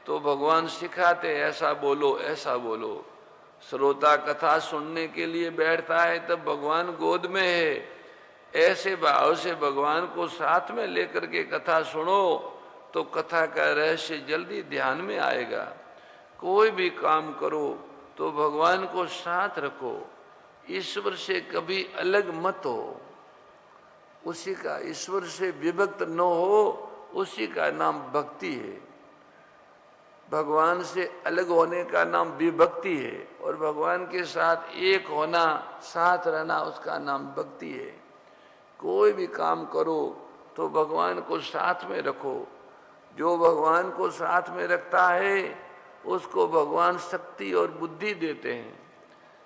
तो भगवान सिखाते ऐसा बोलो ऐसा बोलो। श्रोता कथा सुनने के लिए बैठता है तब भगवान गोद में है। ऐसे भाव से भगवान को साथ में लेकर के कथा सुनो तो कथा का रहस्य जल्दी ध्यान में आएगा। कोई भी काम करो तो भगवान को साथ रखो, ईश्वर से कभी अलग मत हो। उसी का ईश्वर से विभक्त न हो, उसी का नाम भक्ति है। भगवान से अलग होने का नाम विभक्ति है और भगवान के साथ एक होना, साथ रहना, उसका नाम भक्ति है। कोई भी काम करो तो भगवान को साथ में रखो। जो भगवान को साथ में रखता है उसको भगवान शक्ति और बुद्धि देते हैं।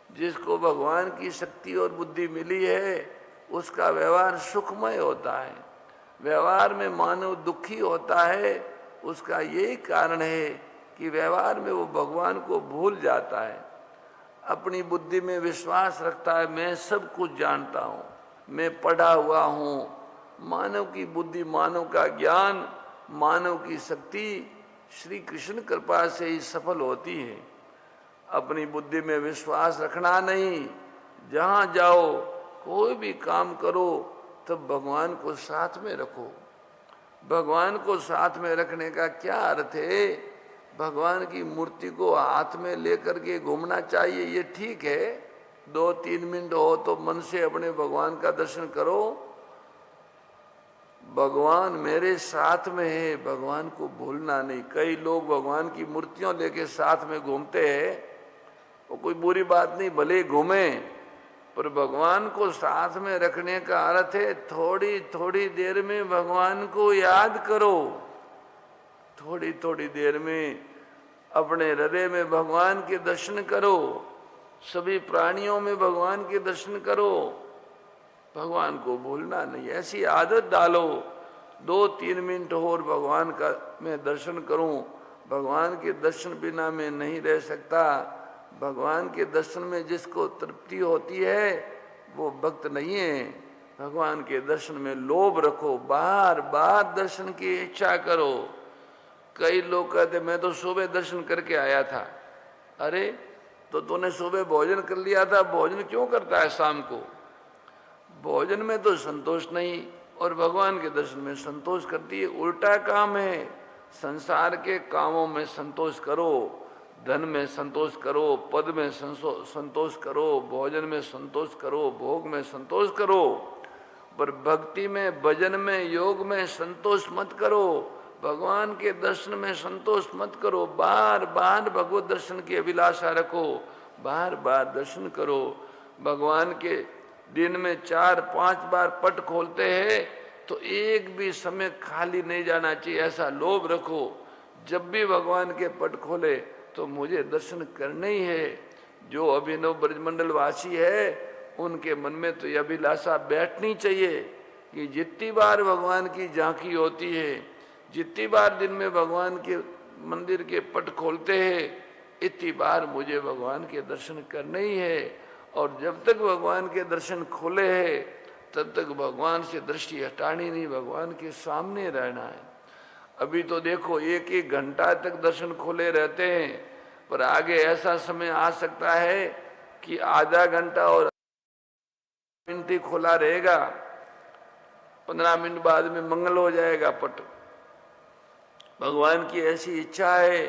जिसको भगवान की शक्ति और बुद्धि मिली है उसका व्यवहार सुखमय होता है। व्यवहार में मानव दुखी होता है, उसका यही कारण है कि व्यवहार में वो भगवान को भूल जाता है। अपनी बुद्धि में विश्वास रखता है, मैं सब कुछ जानता हूँ, मैं पढ़ा हुआ हूँ। मानव की बुद्धि, मानव का ज्ञान, मानव की शक्ति श्री कृष्ण कृपा से ही सफल होती है। अपनी बुद्धि में विश्वास रखना नहीं। जहाँ जाओ, कोई भी काम करो तब भगवान को साथ में रखो। भगवान को साथ में रखने का क्या अर्थ है? भगवान की मूर्ति को हाथ में लेकर के घूमना चाहिए, ये ठीक है। 2-3 मिनट हो तो मन से अपने भगवान का दर्शन करो। भगवान मेरे साथ में है, भगवान को भूलना नहीं। कई लोग भगवान की मूर्तियों लेके साथ में घूमते हैं, वो कोई बुरी बात नहीं, भले घूमे, पर भगवान को साथ में रखने का अर्थ है थोड़ी थोड़ी देर में भगवान को याद करो। थोड़ी थोड़ी देर में अपने हृदय में भगवान के दर्शन करो। सभी प्राणियों में भगवान के दर्शन करो। भगवान को भूलना नहीं, ऐसी आदत डालो। 2-3 मिनट और भगवान का मैं दर्शन करूं। भगवान के दर्शन बिना मैं नहीं रह सकता। भगवान के दर्शन में जिसको तृप्ति होती है वो भक्त नहीं है। भगवान के दर्शन में लोभ रखो, बार बार दर्शन की इच्छा करो। कई लोग कहते मैं तो सुबह दर्शन करके आया था। अरे तो तूने सुबह भोजन कर लिया था, भोजन क्यों करता है शाम को? भोजन में तो संतोष नहीं और भगवान के दर्शन में संतोष करती है। उल्टा काम है। संसार के कामों में संतोष करो, धन में संतोष करो, पद में संतोष करो, भोजन में संतोष करो, भोग में संतोष करो, पर भक्ति में, भजन में, योग में संतोष मत करो। भगवान के दर्शन में संतोष मत करो। बार बार भगवत दर्शन की अभिलाषा रखो, बार बार दर्शन करो। भगवान के दिन में 4-5 बार पट खोलते हैं तो एक भी समय खाली नहीं जाना चाहिए, ऐसा लोभ रखो। जब भी भगवान के पट खोले तो मुझे दर्शन करने ही है। जो अभिनव ब्रजमंडल वासी है उनके मन में तो यह अभिलाषा बैठनी चाहिए कि जितनी बार भगवान की झांकी होती है, जितनी बार दिन में भगवान के मंदिर के पट खोलते हैं, इतनी बार मुझे भगवान के दर्शन करने ही है। और जब तक भगवान के दर्शन खोले हैं तब तक भगवान से दृष्टि हटानी नहीं, भगवान के सामने रहना है। अभी तो देखो 1-1 घंटा तक दर्शन खोले रहते हैं, पर आगे ऐसा समय आ सकता है कि आधा घंटा और मिनट ही खुला रहेगा। 15 मिनट बाद में मंगल हो जाएगा पट। भगवान की ऐसी इच्छा है।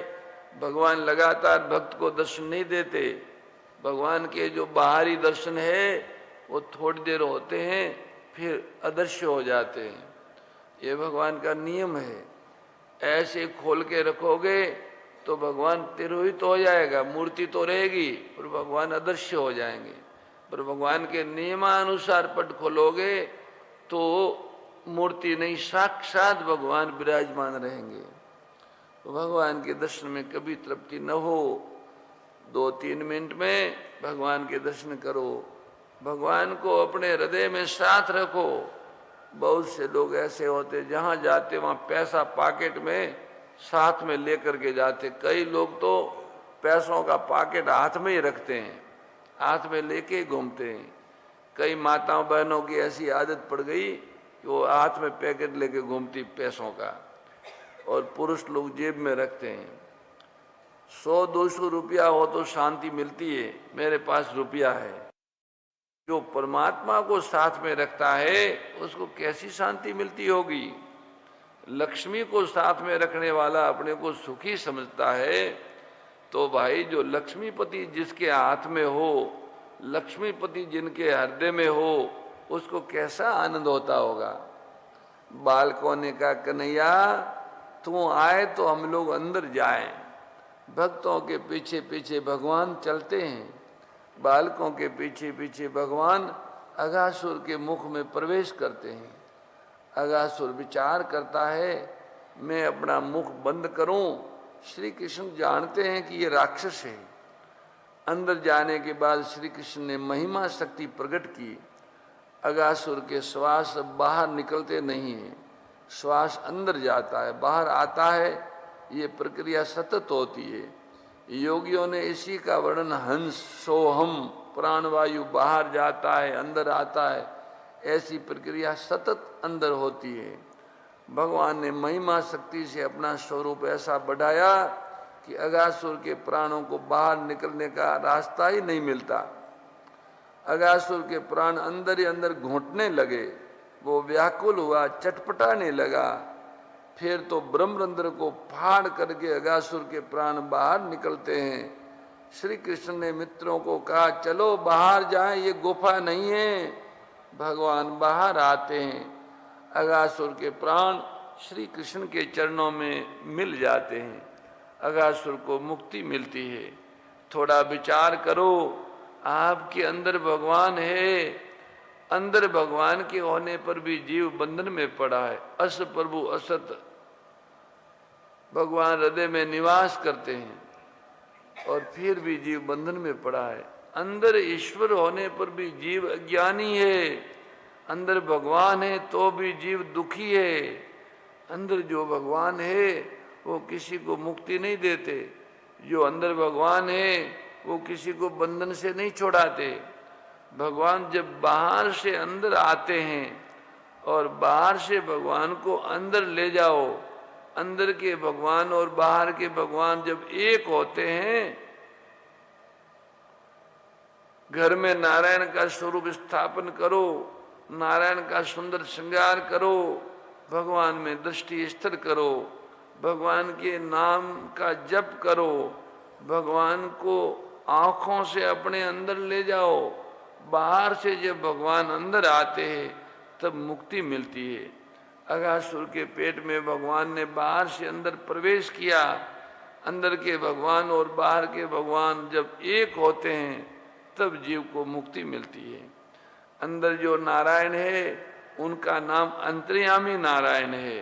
भगवान लगातार भक्त को दर्शन नहीं देते। भगवान के जो बाहरी दर्शन है वो थोड़ी देर होते हैं, फिर अदृश्य हो जाते हैं। ये भगवान का नियम है। ऐसे खोल के रखोगे तो भगवान तिरोहित हो जाएगा, मूर्ति तो रहेगी पर भगवान अदृश्य हो जाएंगे। पर भगवान के नियमानुसार पट खोलोगे तो मूर्ति नहीं, साक्षात भगवान विराजमान रहेंगे। तो भगवान के दर्शन में कभी तृप्ति न हो। 2-3 मिनट में भगवान के दर्शन करो। भगवान को अपने हृदय में साथ रखो। बहुत से लोग ऐसे होते जहाँ जाते वहाँ पैसा पॉकेट में साथ में लेकर के जाते। कई लोग तो पैसों का पॉकेट हाथ में ही रखते हैं, हाथ में लेके ही घूमते हैं। कई माताओं बहनों की ऐसी आदत पड़ गई कि वो हाथ में पैकेट लेके घूमती पैसों का, और पुरुष लोग जेब में रखते हैं। 100-200 रुपया हो तो शांति मिलती है, मेरे पास रुपया है। जो परमात्मा को साथ में रखता है उसको कैसी शांति मिलती होगी। लक्ष्मी को साथ में रखने वाला अपने को सुखी समझता है, तो भाई जो लक्ष्मीपति जिसके हाथ में हो, लक्ष्मीपति जिनके हृदय में हो, उसको कैसा आनंद होता होगा। बालकों ने कहा, कन्हैया तू आए तो हम लोग अंदर जाएं। भक्तों के पीछे पीछे भगवान चलते हैं, बालकों के पीछे पीछे भगवान अघासुर के मुख में प्रवेश करते हैं। अघासुर विचार करता है, मैं अपना मुख बंद करूं। श्री कृष्ण जानते हैं कि ये राक्षस है। अंदर जाने के बाद श्री कृष्ण ने महिमा शक्ति प्रकट की। अघासुर के श्वास बाहर निकलते नहीं है, श्वास अंदर जाता है, बाहर आता है। ये प्रक्रिया सतत होती है। योगियों ने इसी का वर्णन हंस सोहम, प्राणवायु बाहर जाता है अंदर आता है, ऐसी प्रक्रिया सतत अंदर होती है। भगवान ने महिमा शक्ति से अपना स्वरूप ऐसा बढ़ाया कि अघासुर के प्राणों को बाहर निकलने का रास्ता ही नहीं मिलता। अघासुर के प्राण अंदर ही अंदर घोंटने लगे, वो व्याकुल हुआ, चटपटाने लगा। फिर तो ब्रह्मरंध्र को फाड़ करके अघासुर के प्राण बाहर निकलते हैं। श्री कृष्ण ने मित्रों को कहा, चलो बाहर जाएं, ये गुफा नहीं है। भगवान बाहर आते हैं, अघासुर के प्राण श्री कृष्ण के चरणों में मिल जाते हैं, अघासुर को मुक्ति मिलती है। थोड़ा विचार करो, आपके अंदर भगवान है, अंदर भगवान के होने पर भी जीव बंधन में पड़ा है। अस प्रभु असत, भगवान हृदय में निवास करते हैं और फिर भी जीव बंधन में पड़ा है। अंदर ईश्वर होने पर भी जीव अज्ञानी है, अंदर भगवान है तो भी जीव दुखी है। अंदर जो भगवान है वो किसी को मुक्ति नहीं देते, जो अंदर भगवान है वो किसी को बंधन से नहीं छुड़ाते। भगवान जब बाहर से अंदर आते हैं और बाहर से भगवान को अंदर ले जाओ, अंदर के भगवान और बाहर के भगवान जब एक होते हैं, घर में नारायण का स्वरूप स्थापन करो, नारायण का सुंदर श्रृंगार करो, भगवान में दृष्टि स्थिर करो, भगवान के नाम का जप करो, भगवान को आंखों से अपने अंदर ले जाओ। बाहर से जब भगवान अंदर आते हैं तब मुक्ति मिलती है। अघासुर के पेट में भगवान ने बाहर से अंदर प्रवेश किया। अंदर के भगवान और बाहर के भगवान जब एक होते हैं तब जीव को मुक्ति मिलती है। अंदर जो नारायण है उनका नाम अंतर्यामी नारायण है।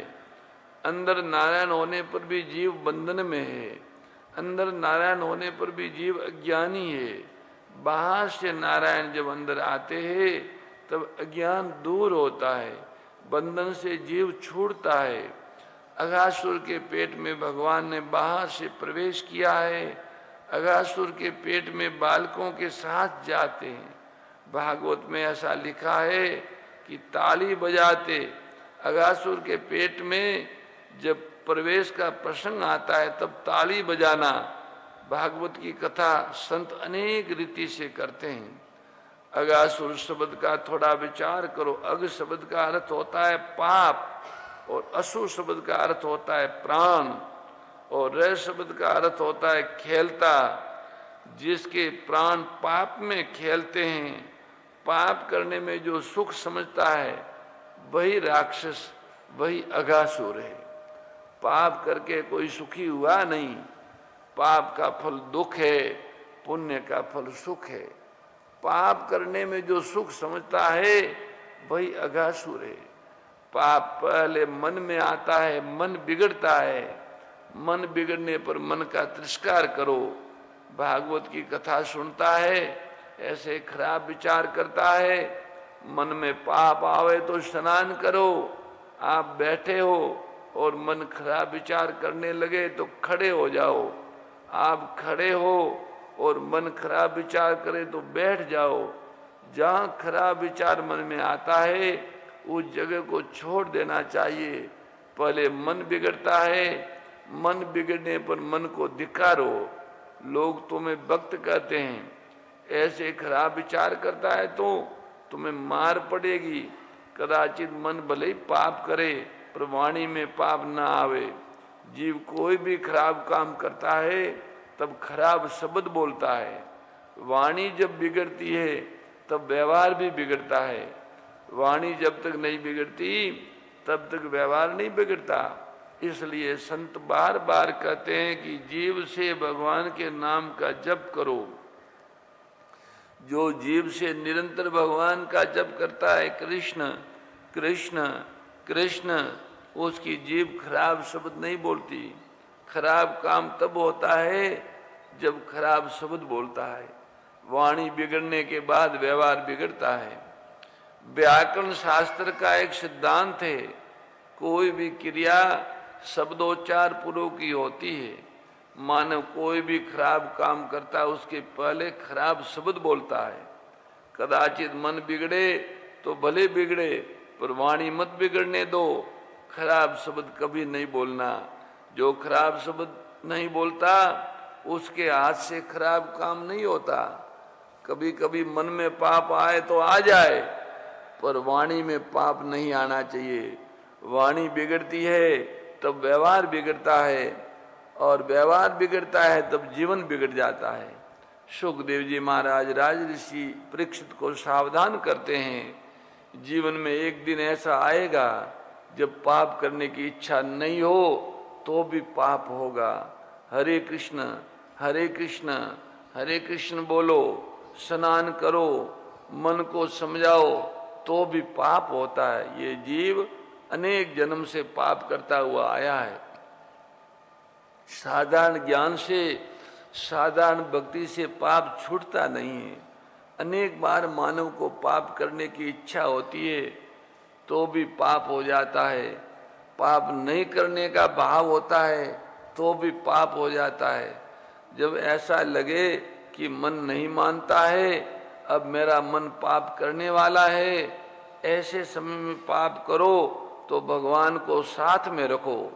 अंदर नारायण होने पर भी जीव बंधन में है, अंदर नारायण होने पर भी जीव अज्ञानी है। बाहर से नारायण जब अंदर आते हैं तब अज्ञान दूर होता है, बंधन से जीव छूटता है। अघासुर के पेट में भगवान ने बाहर से प्रवेश किया है, अघासुर के पेट में बालकों के साथ जाते हैं। भागवत में ऐसा लिखा है कि ताली बजाते, अघासुर के पेट में जब प्रवेश का प्रसंग आता है तब ताली बजाना। भागवत की कथा संत अनेक रीति से करते हैं। अघासुर शब्द का थोड़ा विचार करो। अघ शब्द का अर्थ होता है पाप और असुर शब्द का अर्थ होता है प्राण और र शब्द का अर्थ होता है खेलता। जिसके प्राण पाप में खेलते हैं, पाप करने में जो सुख समझता है, वही राक्षस, वही अघासुर है। पाप करके कोई सुखी हुआ नहीं। पाप का फल दुख है, पुण्य का फल सुख है। पाप करने में जो सुख समझता है वही अघासुर है। पाप पहले मन में आता है, मन बिगड़ता है। मन बिगड़ने पर मन का तिरस्कार करो। भागवत की कथा सुनता है, ऐसे खराब विचार करता है, मन में पाप आवे तो स्नान करो। आप बैठे हो और मन खराब विचार करने लगे तो खड़े हो जाओ। आप खड़े हो और मन खराब विचार करे तो बैठ जाओ। जहाँ खराब विचार मन में आता है उस जगह को छोड़ देना चाहिए। पहले मन बिगड़ता है, मन बिगड़ने पर मन को धिक्कारो, लोग तुम्हें भक्त कहते हैं। ऐसे खराब विचार करता है तो तुम्हें मार पड़ेगी। कदाचित मन भले ही पाप करे पर वाणी में पाप ना आवे। जीव कोई भी खराब काम करता है तब खराब शब्द बोलता है। वाणी जब बिगड़ती है तब व्यवहार भी बिगड़ता है। वाणी जब तक नहीं बिगड़ती तब तक व्यवहार नहीं बिगड़ता। इसलिए संत बार बार कहते हैं कि जीव से भगवान के नाम का जप करो। जो जीव से निरंतर भगवान का जप करता है कृष्ण कृष्ण कृष्ण, उसकी जीभ खराब शब्द नहीं बोलती। खराब काम तब होता है जब खराब शब्द बोलता है। वाणी बिगड़ने के बाद व्यवहार बिगड़ता है। व्याकरण शास्त्र का एक सिद्धांत है, कोई भी क्रिया शब्दोच्चार पूर्वक की होती है। मानव कोई भी खराब काम करता है उसके पहले खराब शब्द बोलता है। कदाचित मन बिगड़े तो भले बिगड़े पर वाणी मत बिगड़ने दो। खराब शब्द कभी नहीं बोलना। जो खराब शब्द नहीं बोलता उसके हाथ से खराब काम नहीं होता। कभी कभी मन में पाप आए तो आ जाए पर वाणी में पाप नहीं आना चाहिए। वाणी बिगड़ती है तब व्यवहार बिगड़ता है और व्यवहार बिगड़ता है तब जीवन बिगड़ जाता है। सुखदेव जी महाराज राज ऋषि परीक्षित को सावधान करते हैं, जीवन में एक दिन ऐसा आएगा जब पाप करने की इच्छा नहीं हो तो भी पाप होगा। हरे कृष्ण हरे कृष्ण बोलो, स्नान करो, मन को समझाओ तो भी पाप होता है। ये जीव अनेक जन्म से पाप करता हुआ आया है। साधारण ज्ञान से साधारण भक्ति से पाप छूटता नहीं है। अनेक बार मानव को पाप करने की इच्छा होती है तो भी पाप हो जाता है। पाप नहीं करने का भाव होता है तो भी पाप हो जाता है। जब ऐसा लगे कि मन नहीं मानता है, अब मेरा मन पाप करने वाला है, ऐसे समय में पाप करो तो भगवान को साथ में रखो।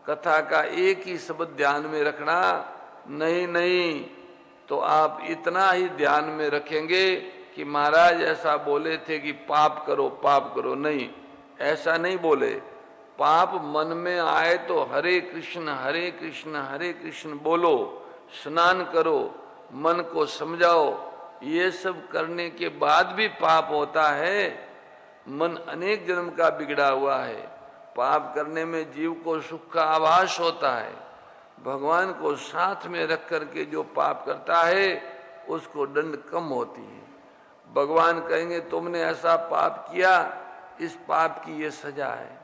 कथा का एक ही शब्द ध्यान में रखना, नहीं तो आप इतना ही ध्यान में रखेंगे कि महाराज ऐसा बोले थे कि पाप करो, नहीं, ऐसा नहीं बोले। पाप मन में आए तो हरे कृष्ण बोलो, स्नान करो, मन को समझाओ। ये सब करने के बाद भी पाप होता है। मन अनेक जन्म का बिगड़ा हुआ है। पाप करने में जीव को सुख का आभास होता है। भगवान को साथ में रख करके जो पाप करता है उसको दंड कम होती है। भगवान कहेंगे तुमने ऐसा पाप किया, इस पाप की ये सजा है।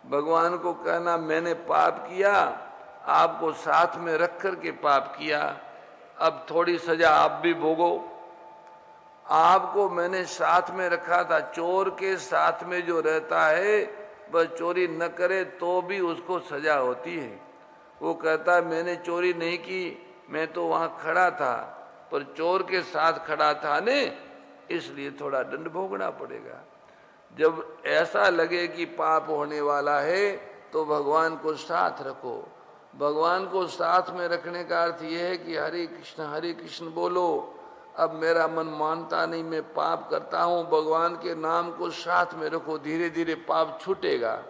भगवान को कहना मैंने पाप किया, आपको साथ में रख करके पाप किया, अब थोड़ी सजा आप भी भोगो। आपको मैंने साथ में रखा था। चोर के साथ में जो रहता है वह चोरी न करे तो भी उसको सजा होती है। वो कहता है मैंने चोरी नहीं की, मैं तो वहां खड़ा था, पर चोर के साथ खड़ा था ने, इसलिए थोड़ा दंड भोगना पड़ेगा। जब ऐसा लगे कि पाप होने वाला है तो भगवान को साथ रखो। भगवान को साथ में रखने का अर्थ यह है कि हरे कृष्ण बोलो। अब मेरा मन मानता नहीं, मैं पाप करता हूँ, भगवान के नाम को साथ में रखो, धीरे धीरे पाप छूटेगा।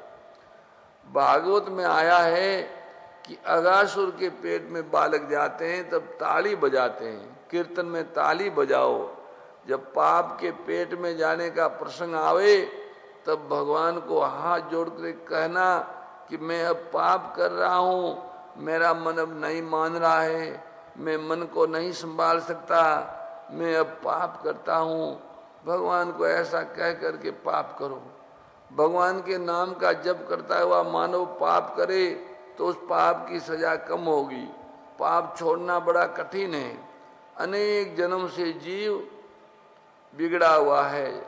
भागवत में आया है कि अगासुर के पेट में बालक जाते हैं तब ताली बजाते हैं। कीर्तन में ताली बजाओ। जब पाप के पेट में जाने का प्रसंग आवे तब भगवान को हाथ जोड़ कर कहना कि मैं अब पाप कर रहा हूँ, मेरा मन अब नहीं मान रहा है, मैं मन को नहीं संभाल सकता, मैं अब पाप करता हूँ। भगवान को ऐसा कह करके पाप करो। भगवान के नाम का जप करता हुआ मानव पाप करे तो उस पाप की सजा कम होगी। पाप छोड़ना बड़ा कठिन है। अनेक जन्म से जीव बिगड़ा हुआ है,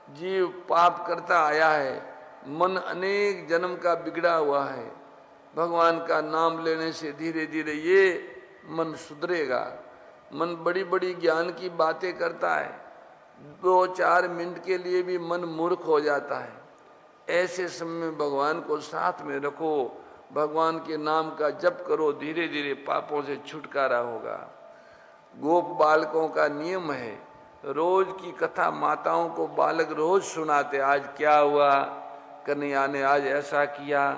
जीव पाप करता आया है, मन अनेक जन्म का बिगड़ा हुआ है। भगवान का नाम लेने से धीरे धीरे ये मन सुधरेगा। मन बड़ी बड़ी ज्ञान की बातें करता है, 2-4 मिनट के लिए भी मन मूर्ख हो जाता है। ऐसे समय में भगवान को साथ में रखो। भगवान के नाम का जप करो, धीरे धीरे पापों से छुटकारा होगा। गोप बालकों का नियम है, रोज की कथा माताओं को बालक रोज सुनाते, आज क्या हुआ, कन्हैया ने आज ऐसा किया,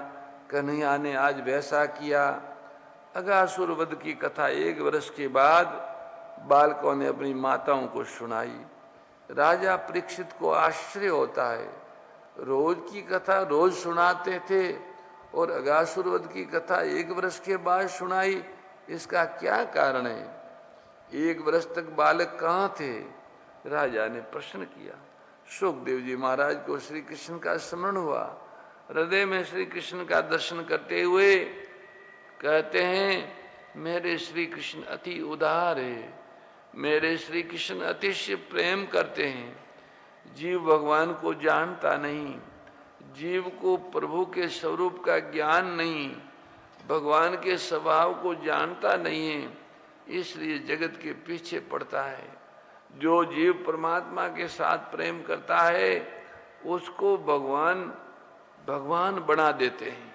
कन्हैया ने आज वैसा किया। अगासुर वध की कथा 1 वर्ष के बाद बालकों ने अपनी माताओं को सुनाई। राजा परीक्षित को आश्चर्य होता है, रोज की कथा रोज सुनाते थे और अगासुर वध की कथा 1 वर्ष के बाद सुनाई, इसका क्या कारण है? 1 वर्ष तक बालक कहाँ थे? राजा ने प्रश्न किया। सुखदेव जी महाराज को श्री कृष्ण का स्मरण हुआ, हृदय में श्री कृष्ण का दर्शन करते हुए कहते हैं, मेरे श्री कृष्ण अति उदार है, मेरे श्री कृष्ण अतिशय प्रेम करते हैं। जीव भगवान को जानता नहीं, जीव को प्रभु के स्वरूप का ज्ञान नहीं, भगवान के स्वभाव को जानता नहीं है, इसलिए जगत के पीछे पड़ता है। जो जीव परमात्मा के साथ प्रेम करता है उसको भगवान बना देते हैं।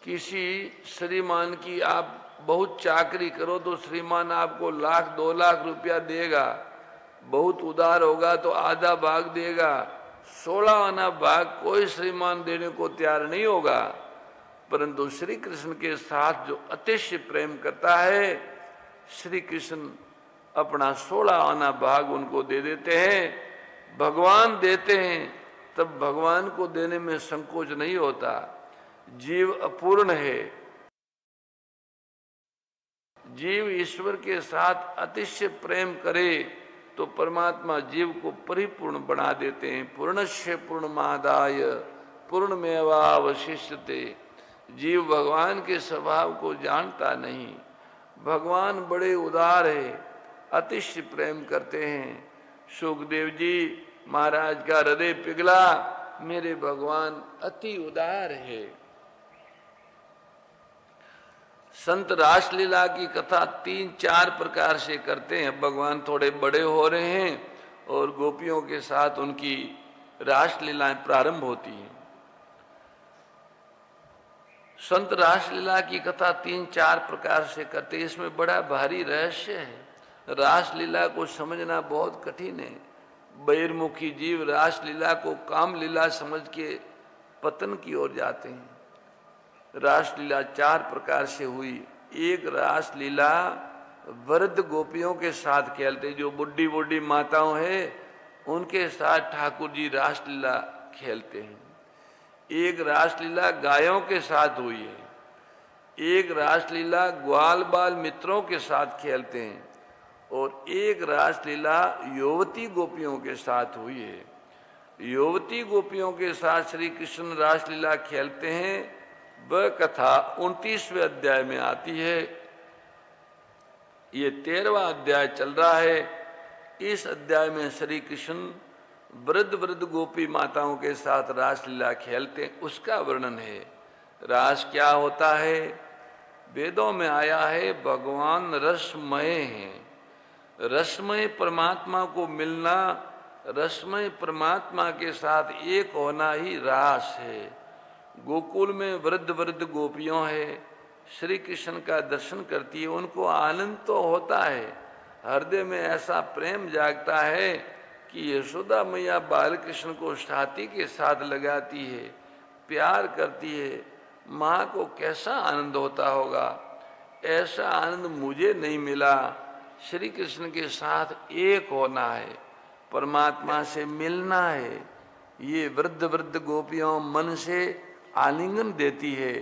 किसी श्रीमान की आप बहुत चाकरी करो तो श्रीमान आपको 1,00,000 2,00,000 रुपया देगा, बहुत उदार होगा तो आधा भाग देगा, 16 आना भाग कोई श्रीमान देने को तैयार नहीं होगा। परंतु श्री कृष्ण के साथ जो अतिशय प्रेम करता है, श्री कृष्ण अपना 16 आना भाग उनको दे देते हैं। भगवान देते हैं तब भगवान को देने में संकोच नहीं होता। जीव अपूर्ण है, जीव ईश्वर के साथ अतिशय प्रेम करे तो परमात्मा जीव को परिपूर्ण बना देते हैं। पूर्णस्य पूर्णमादाय पूर्णमेवावशिष्यते। जीव भगवान के स्वभाव को जानता नहीं, भगवान बड़े उदार है, अतिशय प्रेम करते हैं। सुखदेव जी महाराज का हृदय पिघला, मेरे भगवान अति उदार है। संत रासलीला की कथा 3-4 प्रकार से करते हैं। भगवान थोड़े बड़े हो रहे हैं और गोपियों के साथ उनकी रासलीलाएं प्रारंभ होती हैं। संत रासलीला की कथा 3-4 प्रकार से करते हैं। इसमें बड़ा भारी रहस्य है। रासलीला को समझना बहुत कठिन है। बहिर्मुखी जीव रासलीला को कामलीला समझ के पतन की ओर जाते हैं। रासलीला 4 प्रकार से हुई। एक रासलीला वृद्ध गोपियों के साथ खेलते, जो बुढ़ी बुढ़ी माताओं हैं उनके साथ ठाकुर जी रासलीला खेलते हैं। एक रासलीला गायों के साथ हुई है। एक रासलीला ग्वाल बाल मित्रों के साथ खेलते हैं और एक रासलीला युवती गोपियों के साथ हुई है। युवती गोपियों के साथ श्री कृष्ण रासलीला खेलते हैं। वह कथा 29वें अध्याय में आती है। ये 13वां अध्याय चल रहा है। इस अध्याय में श्री कृष्ण वृद्ध गोपी माताओं के साथ रासलीला खेलते हैं, उसका वर्णन है। रास क्या होता है? वेदों में आया है, भगवान रसमय हैं। रसमय परमात्मा को मिलना, रसमय परमात्मा के साथ एक होना ही रास है। गोकुल में वृद्ध गोपियों है, श्री कृष्ण का दर्शन करती है, उनको आनंद तो होता है, हृदय में ऐसा प्रेम जागता है कि यशोदा मैया बाल कृष्ण को छाती के साथ लगाती है, प्यार करती है। माँ को कैसा आनंद होता होगा, ऐसा आनंद मुझे नहीं मिला। श्री कृष्ण के साथ एक होना है, परमात्मा से मिलना है। ये वृद्ध गोपियों मन से आलिंगन देती है।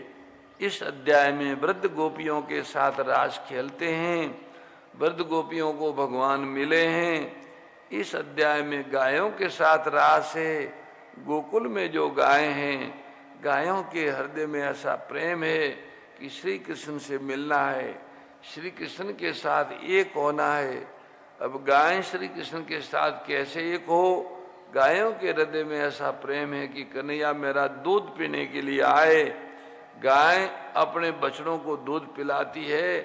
इस अध्याय में वृद्ध गोपियों के साथ रास खेलते हैं। वृद्ध गोपियों को भगवान मिले हैं। इस अध्याय में गायों के साथ रास है। गोकुल में जो गाय हैं, गायों के हृदय में ऐसा प्रेम है कि श्री कृष्ण से मिलना है, श्री कृष्ण के साथ एक होना है। अब गाय श्री कृष्ण के साथ कैसे एक हो? गायों के हृदय में ऐसा प्रेम है कि कन्हैया मेरा दूध पीने के लिए आए। गाय अपने बछड़ों को दूध पिलाती है,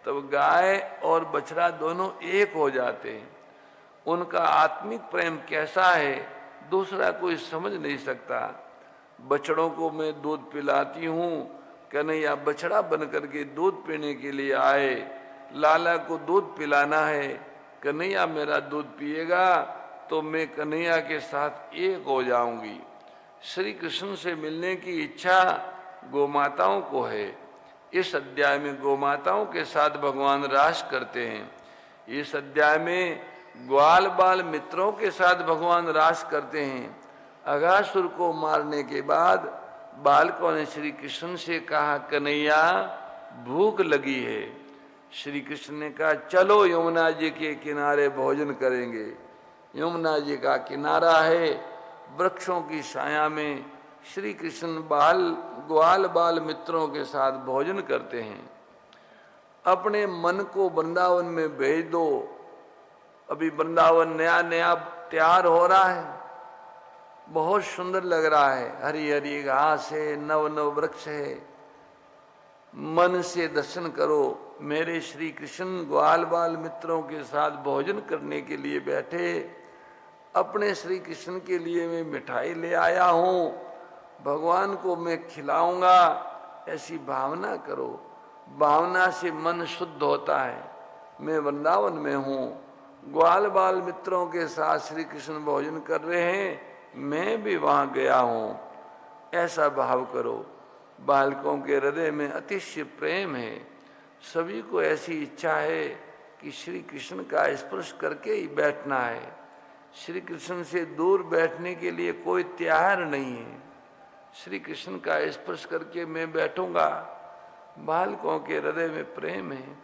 तब गाय और बछड़ा दोनों एक हो जाते हैं। उनका आत्मिक प्रेम कैसा है दूसरा कोई समझ नहीं सकता। बछड़ों को मैं दूध पिलाती हूँ, कन्हैया बछड़ा बन करके दूध पीने के लिए आए, लाला को दूध पिलाना है, कन्हैया मेरा दूध पिएगा तो मैं कन्हैया के साथ एक हो जाऊंगी। श्री कृष्ण से मिलने की इच्छा गोमाताओं को है। इस अध्याय में गोमाताओं के साथ भगवान रास करते हैं। इस अध्याय में ग्वाल बाल मित्रों के साथ भगवान रास करते हैं। अघासुर को मारने के बाद बालकों ने श्री कृष्ण से कहा, कन्हैया भूख लगी है। श्री कृष्ण ने कहा, चलो यमुना जी के किनारे भोजन करेंगे। यमुना जी का किनारा है, वृक्षों की छाया में श्री कृष्ण ग्वाल बाल मित्रों के साथ भोजन करते हैं। अपने मन को वृंदावन में भेज दो। अभी वृंदावन नया नया तैयार हो रहा है, बहुत सुंदर लग रहा है, हरी हरी घास है, नव नव वृक्ष है। मन से दर्शन करो। मेरे श्री कृष्ण ग्वाल बाल मित्रों के साथ भोजन करने के लिए बैठे। अपने श्री कृष्ण के लिए मैं मिठाई ले आया हूँ, भगवान को मैं खिलाऊंगा, ऐसी भावना करो। भावना से मन शुद्ध होता है। मैं वृंदावन में हूँ, ग्वाल बाल मित्रों के साथ श्री कृष्ण भोजन कर रहे हैं, मैं भी वहाँ गया हूँ, ऐसा भाव करो। बालकों के हृदय में अतिशय प्रेम है। सभी को ऐसी इच्छा है कि श्री कृष्ण का स्पर्श करके ही बैठना है। श्री कृष्ण से दूर बैठने के लिए कोई तैयार नहीं है। श्री कृष्ण का स्पर्श करके मैं बैठूंगा। बालकों के हृदय में प्रेम है।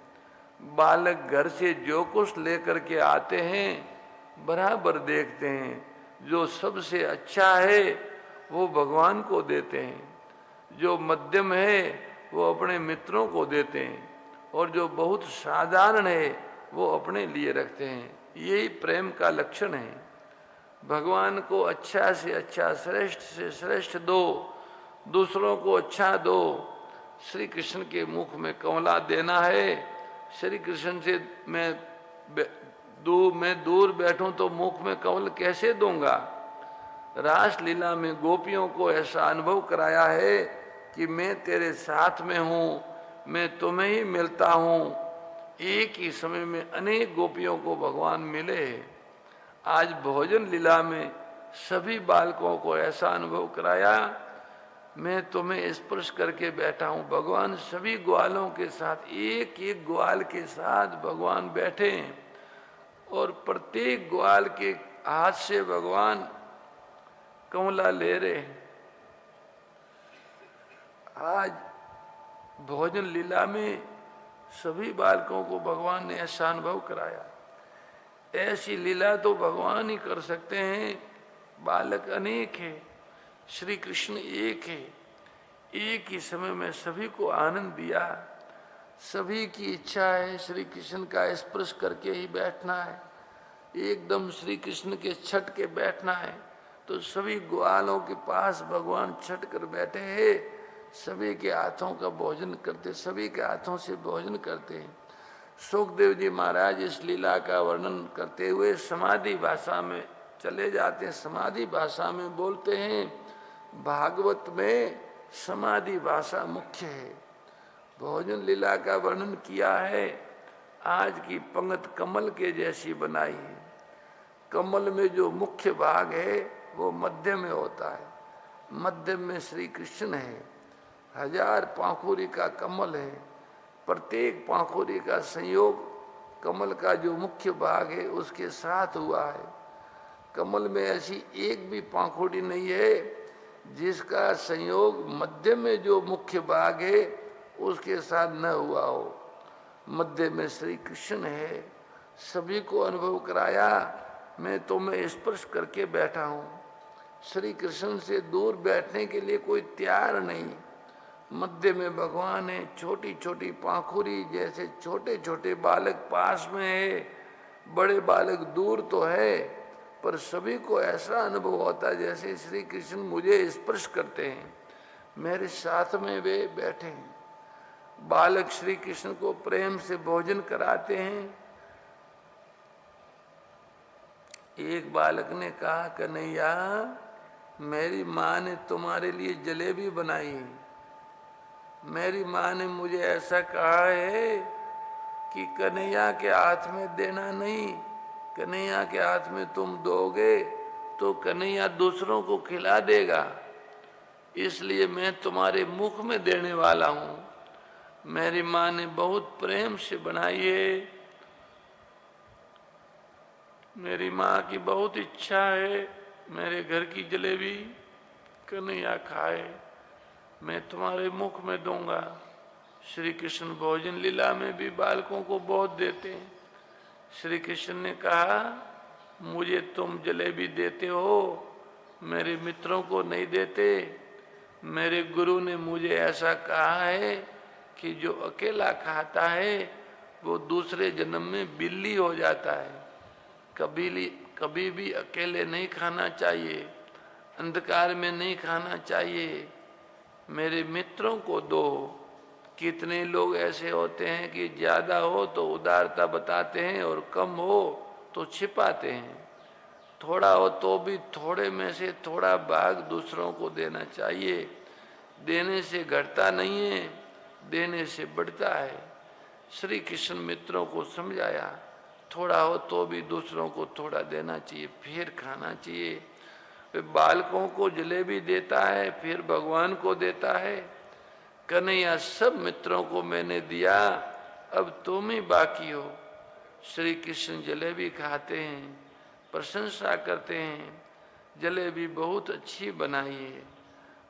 बालक घर से जो कुछ लेकर के आते हैं बराबर देखते हैं। जो सबसे अच्छा है वो भगवान को देते हैं, जो मध्यम है वो अपने मित्रों को देते हैं, और जो बहुत साधारण है वो अपने लिए रखते हैं। यही प्रेम का लक्षण है। भगवान को अच्छा से अच्छा, श्रेष्ठ से श्रेष्ठ दो, दूसरों को अच्छा दो। श्री कृष्ण के मुख में कमला देना है। श्री कृष्ण से मैं दूर बैठूं तो मुख में कमल कैसे दूंगा। रास लीला में गोपियों को ऐसा अनुभव कराया है कि मैं तेरे साथ में हूँ, मैं तुम्हें ही मिलता हूँ। एक ही समय में अनेक गोपियों को भगवान मिले। आज भोजन लीला में सभी बालकों को ऐसा अनुभव कराया, मैं तुम्हें स्पर्श करके बैठा हूँ। भगवान सभी ग्वालों के साथ, एक एक ग्वाल के साथ भगवान बैठे हैं, और प्रत्येक ग्वाल के हाथ से भगवान कमला ले रहे हैं। आज भोजन लीला में सभी बालकों को भगवान ने ऐसा अनुभव कराया। ऐसी लीला तो भगवान ही कर सकते हैं। बालक अनेक है, श्री कृष्ण एक है। एक ही समय में सभी को आनंद दिया। सभी की इच्छा है श्री कृष्ण का स्पर्श करके ही बैठना है, एकदम श्री कृष्ण के छट के बैठना है। तो सभी ग्वालों के पास भगवान छट कर बैठे हैं, सभी के हाथों का भोजन करते, सभी के हाथों से भोजन करते हैं। सुखदेव जी महाराज इस लीला का वर्णन करते हुए समाधि भाषा में चले जाते हैं, समाधि भाषा में बोलते हैं। भागवत में समाधि भाषा मुख्य है। भोजन लीला का वर्णन किया है। आज की पंक्ति कमल के जैसी बनाई है। कमल में जो मुख्य भाग है वो मध्य में होता है। मध्य में श्री कृष्ण है। 1000 पाखुरी का कमल है। प्रत्येक पाखुरी का संयोग कमल का जो मुख्य भाग है उसके साथ हुआ है। कमल में ऐसी एक भी पाखुड़ी नहीं है जिसका संयोग मध्य में जो मुख्य भाग है उसके साथ न हुआ हो। मध्य में श्री कृष्ण है। सभी को अनुभव कराया, मैं तुम्हें स्पर्श करके बैठा हूँ। श्री कृष्ण से दूर बैठने के लिए कोई तैयार नहीं। मध्य में भगवान है। छोटी छोटी पाखुरी जैसे छोटे छोटे बालक पास में है, बड़े बालक दूर तो है, पर सभी को ऐसा अनुभव होता है जैसे श्री कृष्ण मुझे स्पर्श करते हैं, मेरे साथ में वे बैठे हैं। बालक श्री कृष्ण को प्रेम से भोजन कराते हैं। एक बालक ने कहा, कन्हैया मेरी माँ ने तुम्हारे लिए जलेबी बनाई, मेरी माँ ने मुझे ऐसा कहा है कि कन्हैया के हाथ में देना नहीं, कन्हैया के हाथ में तुम दोगे तो कन्हैया दूसरों को खिला देगा, इसलिए मैं तुम्हारे मुख में देने वाला हूँ। मेरी माँ ने बहुत प्रेम से बनाई है, मेरी माँ की बहुत इच्छा है मेरे घर की जलेबी कन्हैया खाए, मैं तुम्हारे मुख में दूंगा। श्री कृष्ण भोजन लीला में भी बालकों को बहुत देते हैं। श्री कृष्ण ने कहा, मुझे तुम जलेबी देते हो, मेरे मित्रों को नहीं देते। मेरे गुरु ने मुझे ऐसा कहा है कि जो अकेला खाता है वो दूसरे जन्म में बिल्ली हो जाता है। कभी भी अकेले नहीं खाना चाहिए, अंधकार में नहीं खाना चाहिए, मेरे मित्रों को दो। कितने लोग ऐसे होते हैं कि ज्यादा हो तो उदारता बताते हैं और कम हो तो छिपाते हैं। थोड़ा हो तो भी थोड़े में से थोड़ा भाग दूसरों को देना चाहिए। देने से घटता नहीं है, देने से बढ़ता है। श्री कृष्ण मित्रों को समझाया, थोड़ा हो तो भी दूसरों को थोड़ा देना चाहिए, फिर खाना चाहिए। वे बालकों को जलेबी देता है, फिर भगवान को देता है। कन्हैया सब मित्रों को मैंने दिया, अब तुम ही बाकी हो। श्री कृष्ण जलेबी खाते हैं, प्रशंसा करते हैं, जलेबी बहुत अच्छी बनाई है।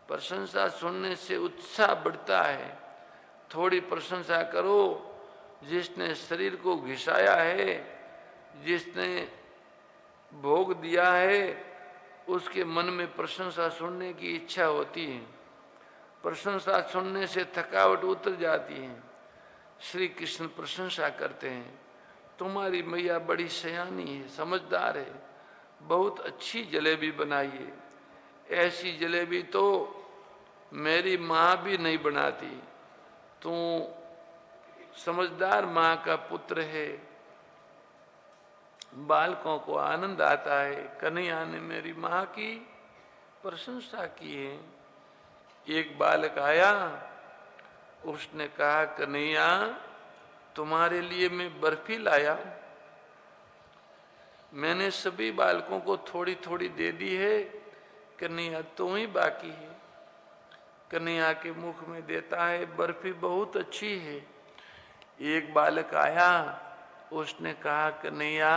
प्रशंसा सुनने से उत्साह बढ़ता है। थोड़ी प्रशंसा करो। जिसने शरीर को घिसाया है, जिसने भोग दिया है, उसके मन में प्रशंसा सुनने की इच्छा होती है। प्रशंसा सुनने से थकावट उतर जाती है। श्री कृष्ण प्रशंसा करते हैं, तुम्हारी मैया बड़ी सयानी है, समझदार है, बहुत अच्छी जलेबी बनाई है। ऐसी जलेबी तो मेरी माँ भी नहीं बनाती। तू समझदार माँ का पुत्र है। बालकों को आनंद आता है, कन्हैया ने मेरी माँ की प्रशंसा की है। एक बालक आया, उसने कहा, कन्हैया तुम्हारे लिए मैं बर्फी लाया। मैंने सभी बालकों को थोड़ी थोड़ी दे दी है, कन्हैया तू ही बाकी है। कन्हैया के मुख में देता है, बर्फी बहुत अच्छी है। एक बालक आया, उसने कहा, कन्हैया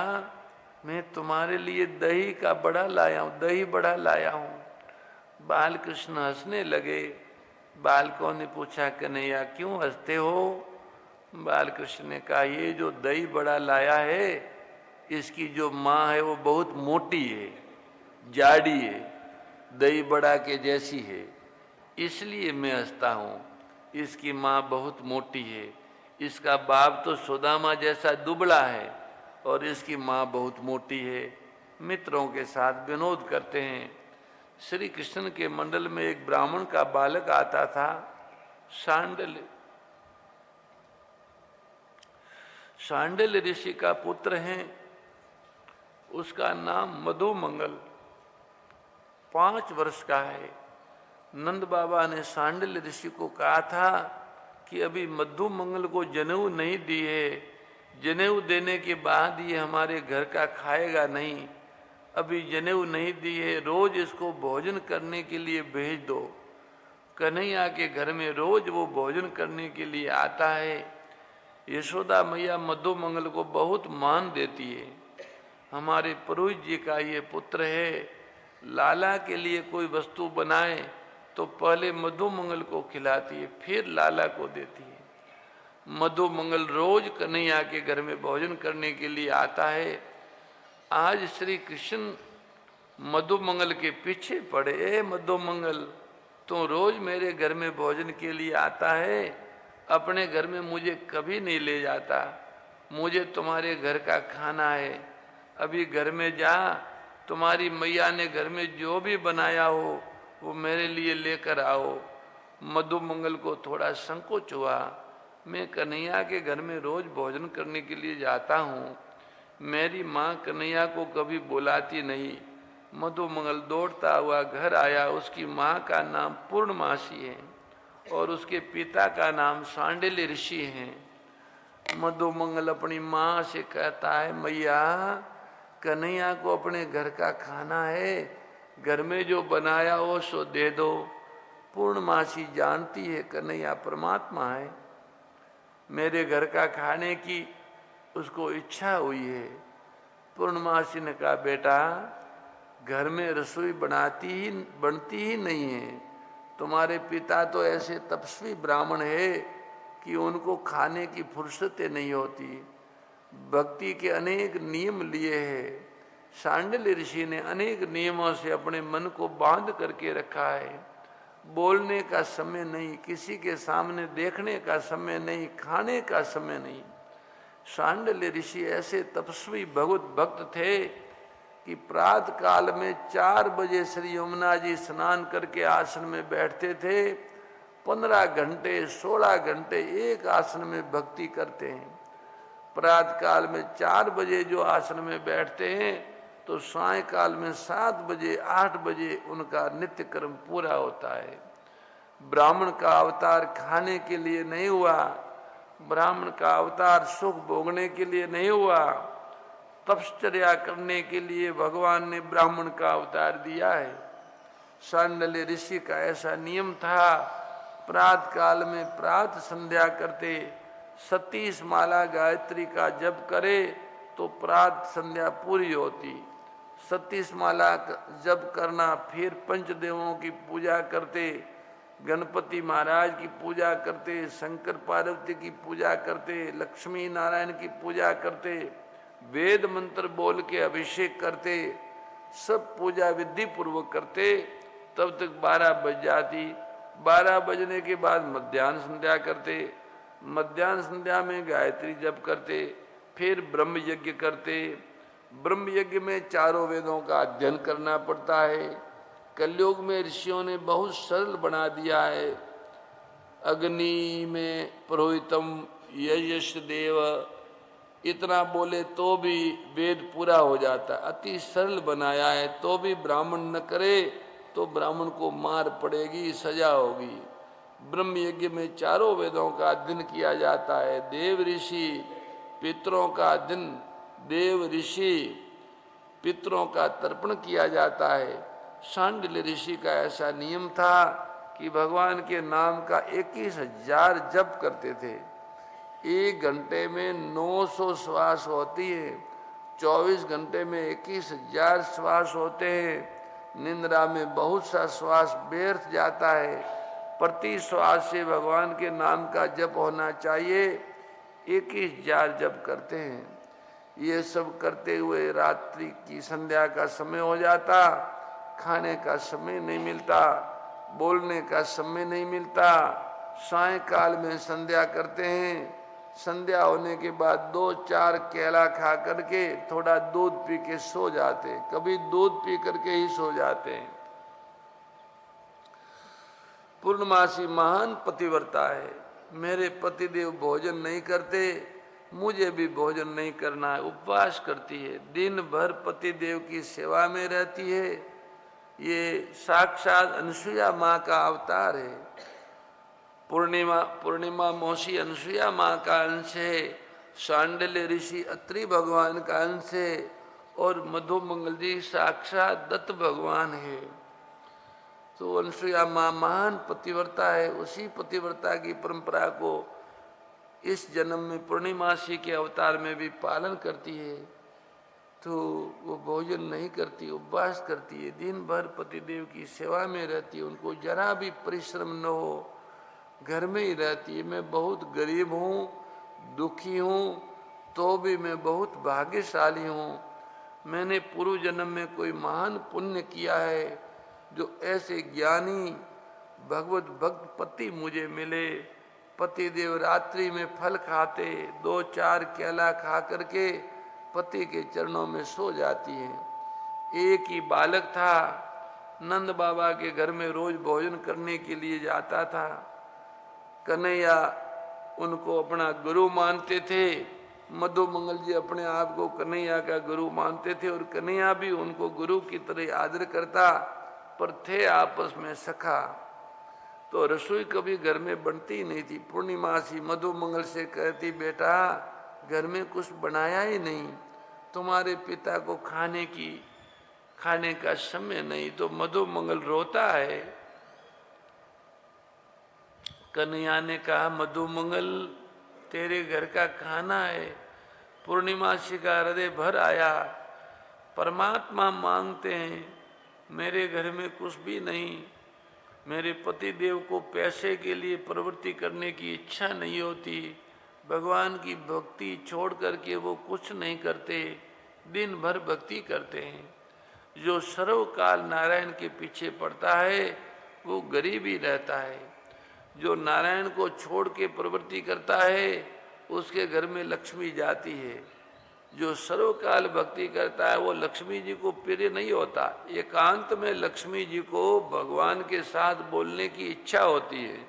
मैं तुम्हारे लिए दही का बड़ा लाया हूँ, दही बड़ा लाया हूँ। बाल कृष्ण हंसने लगे। बालकों ने पूछा, कन्हैया क्यों हंसते हो? बाल कृष्ण ने कहा, ये जो दही बड़ा लाया है, इसकी जो माँ है वो बहुत मोटी है, जाड़ी है, दही बड़ा के जैसी है, इसलिए मैं हंसता हूँ। इसकी माँ बहुत मोटी है, इसका बाप तो सुदामा जैसा दुबला है और इसकी माँ बहुत मोटी है। मित्रों के साथ विनोद करते हैं। श्री कृष्ण के मंडल में एक ब्राह्मण का बालक आता था, शांडिल्य ऋषि का पुत्र है। उसका नाम मधुमंगल 5 वर्ष का है। नंद बाबा ने शांडिल्य ऋषि को कहा था कि अभी मधुमंगल को जनेऊ नहीं दी है, जनेऊ देने के बाद ये हमारे घर का खाएगा नहीं। अभी जनेऊ नहीं दी है, रोज इसको भोजन करने के लिए भेज दो। कन्हैया के घर में रोज वो भोजन करने के लिए आता है। यशोदा मैया मधुमंगल को बहुत मान देती है। हमारे पुरोहित जी का ये पुत्र है। लाला के लिए कोई वस्तु बनाए तो पहले मधुमंगल को खिलाती है, फिर लाला को देती है। मधुमंगल रोज कन्हैया के घर में भोजन करने के लिए आता है। आज श्री कृष्ण मधुमंगल के पीछे पड़े, ए मधुमंगल तू रोज मेरे घर में भोजन के लिए आता है, अपने घर में मुझे कभी नहीं ले जाता। मुझे तुम्हारे घर का खाना है, अभी घर में जा, तुम्हारी मैया ने घर में जो भी बनाया हो वो मेरे लिए लेकर आओ। मधुमंगल को थोड़ा संकोच हुआ, मैं कन्हैया के घर में रोज भोजन करने के लिए जाता हूँ, मेरी माँ कन्हैया को कभी बुलाती नहीं, मधुमंगल दौड़ता हुआ घर आया। उसकी माँ का नाम पूर्णमासी है और उसके पिता का नाम सांडिल्य ऋषि है। मधुमंगल अपनी माँ से कहता है, मैया कन्हैया को अपने घर का खाना है, घर में जो बनाया हो सो दे दो। पूर्णमासी जानती है कन्हैया परमात्मा है, मेरे घर का खाने की उसको इच्छा हुई है। पूर्णमासी ने कहा, बेटा घर में रसोई बनती ही नहीं है। तुम्हारे पिता तो ऐसे तपस्वी ब्राह्मण है कि उनको खाने की फुर्सत नहीं होती। भक्ति के अनेक नियम लिए हैं। सांडिल्य ऋषि ने अनेक नियमों से अपने मन को बांध करके रखा है। बोलने का समय नहीं, किसी के सामने देखने का समय नहीं, खाने का समय नहीं। सांडिल्य ऋषि ऐसे तपस्वी भगवत भक्त थे कि प्रातः काल में 4 बजे श्री यमुना जी स्नान करके आसन में बैठते थे। 15 घंटे 16 घंटे एक आसन में भक्ति करते हैं। प्रातः काल में 4 बजे जो आसन में बैठते हैं तो सायकाल में 7 बजे 8 बजे उनका नित्य कर्म पूरा होता है। ब्राह्मण का अवतार खाने के लिए नहीं हुआ, ब्राह्मण का अवतार सुख भोगने के लिए नहीं हुआ, तपश्चर्या करने के लिए भगवान ने ब्राह्मण का अवतार दिया है। सांडिल्य ऋषि का ऐसा नियम था, प्रातः काल में प्रातः संध्या करते, 37 माला गायत्री का जप करे तो प्रातः संध्या पूरी होती। 37 माला जप करना, फिर पंचदेवों की पूजा करते, गणपति महाराज की पूजा करते, शंकर पार्वती की पूजा करते, लक्ष्मी नारायण की पूजा करते, वेद मंत्र बोल के अभिषेक करते, सब पूजा विधि पूर्वक करते। तब तक 12 बज जाती। 12 बजने के बाद मध्याह्न संध्या करते, मध्याह्न संध्या में गायत्री जप करते, फिर ब्रह्म यज्ञ करते। ब्रह्म यज्ञ में चारों वेदों का अध्ययन करना पड़ता है। कलयुग में ऋषियों ने बहुत सरल बना दिया है। अग्नि में पुरोहितम यश देव, इतना बोले तो भी वेद पूरा हो जाता। अति सरल बनाया है, तो भी ब्राह्मण न करे तो ब्राह्मण को मार पड़ेगी, सजा होगी। ब्रह्म यज्ञ में चारों वेदों का अध्ययन किया जाता है। देव ऋषि पितरों का दिन, देव ऋषि पितरों का तर्पण किया जाता है। सांडिल्य ऋषि का ऐसा नियम था कि भगवान के नाम का 21,000 जप करते थे। 1 घंटे में 900 श्वास होती है, 24 घंटे में 21,000 श्वास होते हैं। निंद्रा में बहुत सा श्वास व्यर्थ जाता है। प्रति श्वास से भगवान के नाम का जप होना चाहिए। 21,000 जप करते हैं। ये सब करते हुए रात्रि की संध्या का समय हो जाता। खाने का समय नहीं मिलता, बोलने का समय नहीं मिलता। सायकाल में संध्या करते हैं। संध्या होने के बाद 2-4 केला खा करके थोड़ा दूध पी के सो जाते, कभी दूध पी करके ही सो जाते हैं। पूर्णमासी महान पतिव्रता है। मेरे पतिदेव भोजन नहीं करते, मुझे भी भोजन नहीं करना है, उपवास करती है। दिन भर पतिदेव की सेवा में रहती है। ये साक्षात अनसुया माँ का अवतार है। पूर्णिमा मौसी अनसुया माँ का अंश है। सांडिल्य ऋषि अत्रि भगवान का अंश है और मधुमंगल जी साक्षात दत्त भगवान है। तो अनसुया माँ महान पतिव्रता है। उसी पतिव्रता की परंपरा को इस जन्म में पूर्णिमासी के अवतार में भी पालन करती है। तो वो भोजन नहीं करती, उपवास करती है, दिन भर पतिदेव की सेवा में रहती है। उनको जरा भी परिश्रम न हो, घर में ही रहती है। मैं बहुत गरीब हूँ, दुखी हूँ, तो भी मैं बहुत भाग्यशाली हूँ। मैंने पूर्व जन्म में कोई महान पुण्य किया है जो ऐसे ज्ञानी भगवत भक्त पति मुझे मिले। पतिदेव रात्रि में फल खाते, 2-4 केला खा करके पति के चरणों में सो जाती है। एक ही बालक था, नंद बाबा के घर में रोज भोजन करने के लिए जाता था। कन्हैया उनको अपना गुरु मानते थे। मधु मंगल जी अपने आप को कन्हैया का गुरु मानते थे और कन्हैया भी उनको गुरु की तरह आदर करता, पर थे आपस में सखा। तो रसोई कभी घर में बनती नहीं थी। पूर्णिमासी मधु मंगल से कहती, बेटा घर में कुछ बनाया ही नहीं, तुम्हारे पिता को खाने का समय नहीं। तो मधु मंगल रोता है। कन्हैया ने कहा, मधु मंगल तेरे घर का खाना है। पूर्णिमासी का हृदय भर आया। परमात्मा मांगते हैं, मेरे घर में कुछ भी नहीं। मेरे पति देव को पैसे के लिए प्रवृत्ति करने की इच्छा नहीं होती। भगवान की भक्ति छोड़ करके वो कुछ नहीं करते, दिन भर भक्ति करते हैं। जो सर्वकाल नारायण के पीछे पड़ता है वो गरीब ही रहता है। जो नारायण को छोड़ के प्रवृत्ति करता है उसके घर में लक्ष्मी जाती है। जो सर्वकाल भक्ति करता है वो लक्ष्मी जी को प्रिय नहीं होता। एकांत में लक्ष्मी जी को भगवान के साथ बोलने की इच्छा होती है।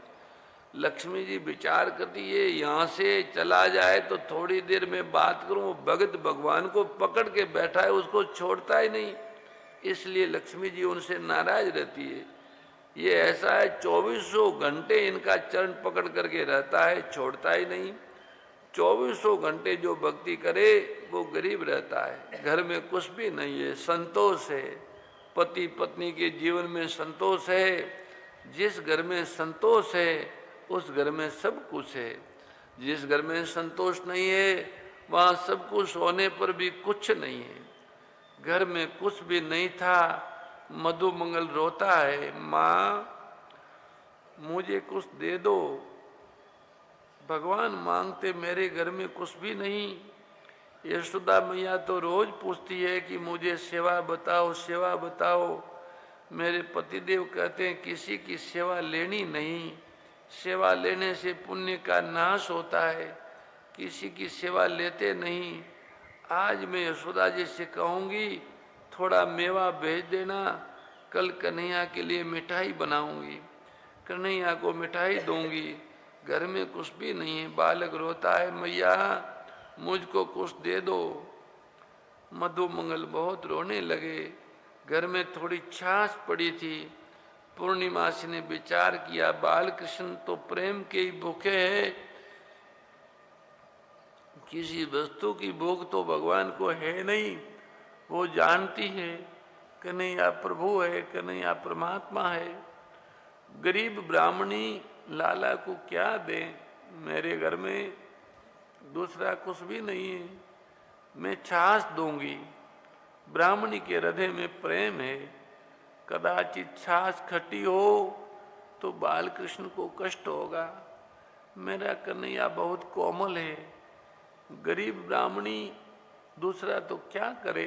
लक्ष्मी जी विचार करती है, यहाँ से चला जाए तो थोड़ी देर में बात करूं। भगत भगवान को पकड़ के बैठा है, उसको छोड़ता ही नहीं, इसलिए लक्ष्मी जी उनसे नाराज रहती है। ये ऐसा है, 2400 घंटे इनका चरण पकड़ करके रहता है, छोड़ता ही नहीं। 2400 घंटे जो भक्ति करे वो गरीब रहता है। घर में कुछ भी नहीं है, संतोष है। पति पत्नी के जीवन में संतोष है। जिस घर में संतोष है उस घर में सब कुछ है। जिस घर में संतोष नहीं है वहाँ सब कुछ होने पर भी कुछ नहीं है। घर में कुछ भी नहीं था। मधु मंगल रोता है, माँ मुझे कुछ दे दो। भगवान मांगते, मेरे घर में कुछ भी नहीं। यशोदा मैया तो रोज पूछती है कि मुझे सेवा बताओ, सेवा बताओ। मेरे पतिदेव कहते हैं किसी की सेवा लेनी नहीं, सेवा लेने से पुण्य का नाश होता है। किसी की सेवा लेते नहीं। आज मैं यशोदा जी से कहूँगी थोड़ा मेवा भेज देना, कल कन्हैया के लिए मिठाई बनाऊंगी, कन्हैया को मिठाई दूंगी। घर में कुछ भी नहीं है। बालक रोता है, मैया मुझको कुछ दे दो। मधु मंगल बहुत रोने लगे। घर में थोड़ी छाछ पड़ी थी। पूर्णिमासी ने विचार किया, बाल कृष्ण तो प्रेम के ही भूखे हैं, किसी वस्तु की भूख तो भगवान को है नहीं। वो जानती है कन्हैया प्रभु है, कन्हैया परमात्मा है। गरीब ब्राह्मणी लाला को क्या दे, मेरे घर में दूसरा कुछ भी नहीं है, मैं छाछ दूंगी। ब्राह्मणी के हृदय में प्रेम है। कदाचित छाछ खट्टी हो तो बाल कृष्ण को कष्ट होगा। मेरा कन्हैया बहुत कोमल है। गरीब ब्राह्मणी दूसरा तो क्या करे,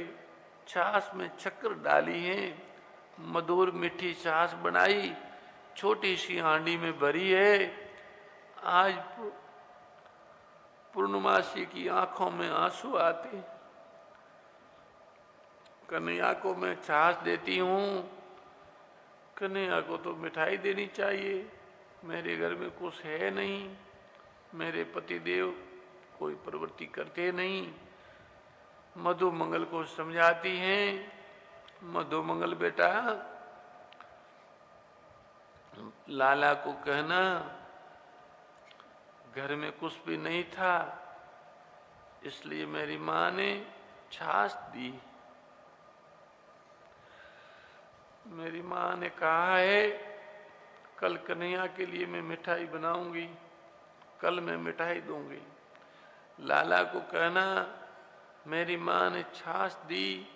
छाछ में शक्कर डाली है, मधुर मीठी छाछ बनाई, छोटी सी हांडी में भरी है। आज पूर्णमासी की आंखों में आंसू आते। कन्हैया को मैं छाछ देती हूँ, कन्हैया को तो मिठाई देनी चाहिए। मेरे घर में कुछ है नहीं, मेरे पतिदेव कोई प्रवृत्ति करते नहीं। मधु मंगल को समझाती हैं, मधु मंगल बेटा लाला को कहना घर में कुछ भी नहीं था, इसलिए मेरी माँ ने छाछ दी। मेरी माँ ने कहा है कल कन्हैया के लिए मैं मिठाई बनाऊंगी, कल मैं मिठाई दूंगी। लाला को कहना मेरी माँ ने छाछ दी,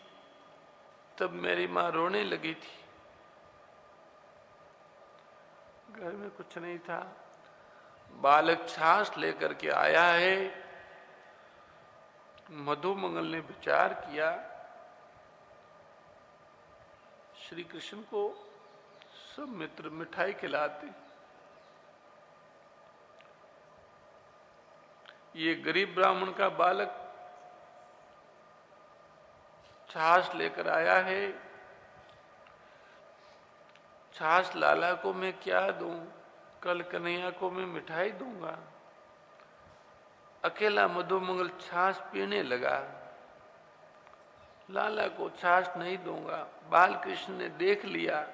तब मेरी माँ रोने लगी थी। घर में कुछ नहीं था। बालक छाछ लेकर के आया है। मधु मंगल ने विचार किया, श्री कृष्ण को सब मित्र मिठाई खिलाते, ये गरीब ब्राह्मण का बालक छाछ लेकर आया है। छाछ लाला को मैं क्या दूं, कल कन्हैया को मैं मिठाई दूंगा। अकेला मधुमंगल छाछ पीने लगा। लाला को छाछ नहीं दूंगा। बाल कृष्ण ने देख लिया।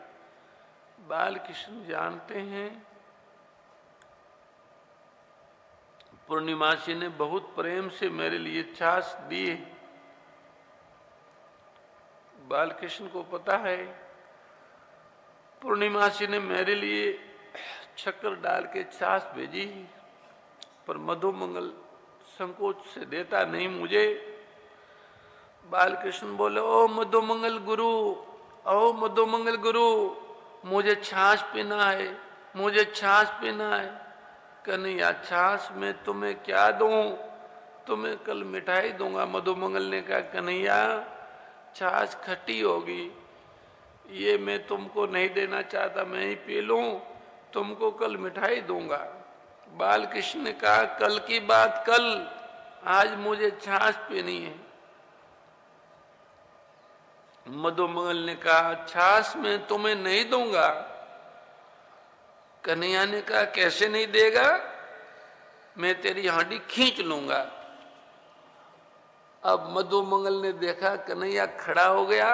बाल कृष्ण जानते हैं पूर्णिमासी ने बहुत प्रेम से मेरे लिए छाछ दी। बाल कृष्ण को पता है पूर्णिमासी ने मेरे लिए शक्कर डाल के छाछ भेजी, पर मधुमंगल संकोच से देता नहीं मुझे। बाल कृष्ण बोले, ओ मधुमंगल गुरु, ओ मधुमंगल गुरु, मुझे छाछ पीना है, मुझे छाछ पीना है। कन्हैया छाछ में तुम्हें क्या दूं? तुम्हें कल मिठाई दूंगा। मधुमंगल ने कहा, कन्हैया छाछ खट्टी होगी, ये मैं तुमको नहीं देना चाहता, मैं ही पी लूं, तुमको कल मिठाई दूंगा। बाल कृष्ण ने कहा, कल की बात कल, आज मुझे छाछ पीनी है। मधुमंगल ने कहा, छाछ मैं तुम्हें नहीं दूंगा। कन्हैया ने कहा, कैसे नहीं देगा? मैं तेरी हांडी खींच लूंगा। अब मधुमंगल ने देखा कन्हैया खड़ा हो गया,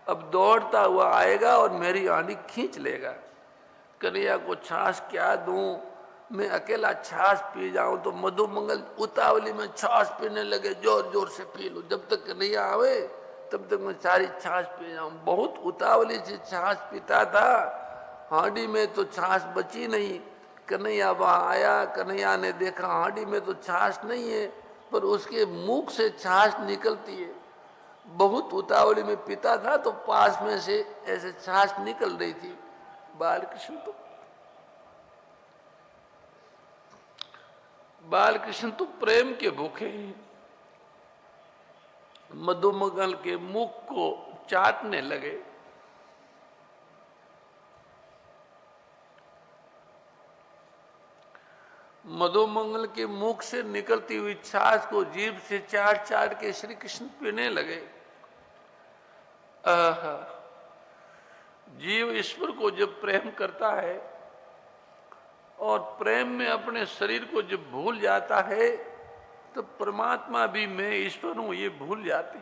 अब दौड़ता हुआ आएगा और मेरी हांडी खींच लेगा। कन्हैया को छाछ क्या दूं? मैं अकेला छाछ पी जाऊं तो मधुमंगल उतावली में छाछ पीने लगे, जोर जोर से पी लूं, जब तक कन्हैया आवे तब तक मैं सारी छाछ पी जाऊं। बहुत उतावली से छाछ पीता था, हांडी में तो छाछ बची नहीं। कन्हैया वहां आया, कन्हैया ने देखा हांडी में तो छाछ नहीं है, पर उसके मुख से छाछ निकलती है। बहुत उतावली में पीता था तो पास में से ऐसे छाछ निकल रही थी। बालकृष्ण तो प्रेम के भूखे हैं। मधुमंगल के मुख को चाटने लगे। मधुमंगल के मुख से निकलती हुई छाछ को जीभ से चाट चाट के श्री कृष्ण पीने लगे। जीव ईश्वर को जब प्रेम करता है और प्रेम में अपने शरीर को जब भूल जाता है तो परमात्मा भी मैं ईश्वर हूं ये भूल जाते।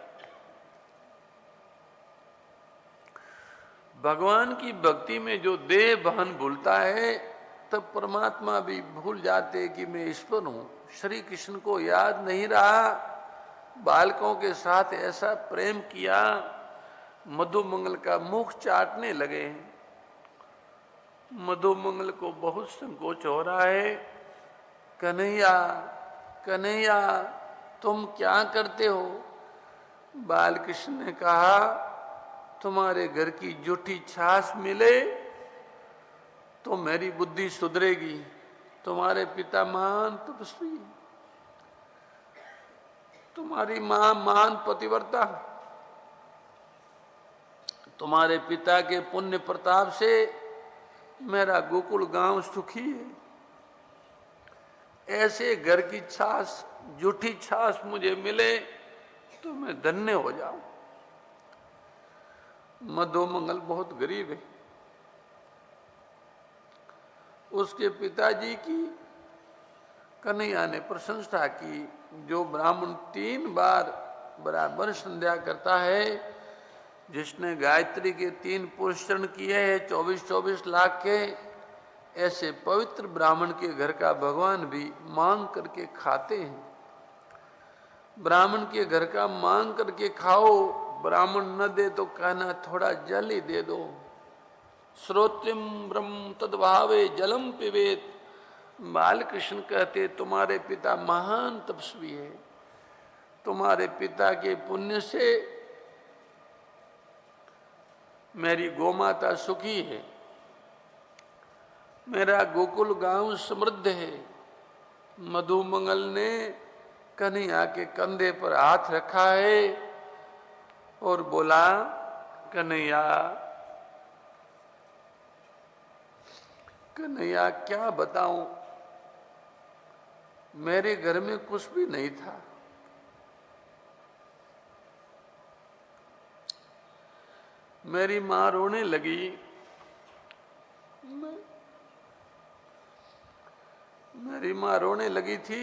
भगवान की भक्ति में जो देह भान भूलता है तब परमात्मा भी भूल जाते कि मैं ईश्वर हूं। श्री कृष्ण को याद नहीं रहा, बालकों के साथ ऐसा प्रेम किया, मधुमंगल का मुख चाटने लगे। मधुमंगल को बहुत संकोच हो रहा है। कन्हैया कन्हैया तुम क्या करते हो? बालकृष्ण ने कहा, तुम्हारे घर की जूठी छाछ मिले तो मेरी बुद्धि सुधरेगी। तुम्हारे पिता महान तपस्वी, तुम्हारी मां महान पतिव्रता, तुम्हारे पिता के पुण्य प्रताप से मेरा गोकुल गांव सुखी है। ऐसे घर की छाछ, जूठी छाछ मुझे मिले तो मैं धन्य हो जाऊं। मधुमंगल बहुत गरीब है। उसके पिताजी की कन्हैया ने प्रशंसा की। जो ब्राह्मण 3 बार बराबर संध्या करता है, जिसने गायत्री के 3 पुष्करण किए हैं 24-24 लाख के, ऐसे पवित्र ब्राह्मण के घर का भगवान भी मांग करके खाते हैं। ब्राह्मण के घर का मांग करके खाओ, ब्राह्मण न दे तो कहना थोड़ा जल ही दे दो। श्रोत्रम ब्रह्म तद्भावे जलम पिबेत। बालकृष्ण कहते तुम्हारे पिता महान तपस्वी है, तुम्हारे पिता के पुण्य से मेरी गोमाता सुखी है, मेरा गोकुल गांव समृद्ध है। मधुमंगल ने कन्हैया के कंधे पर हाथ रखा है और बोला, कन्हैया कन्हैया क्या बताऊं, मेरे घर में कुछ भी नहीं था। मेरी मां रोने लगी। मेरी मां रोने लगी थी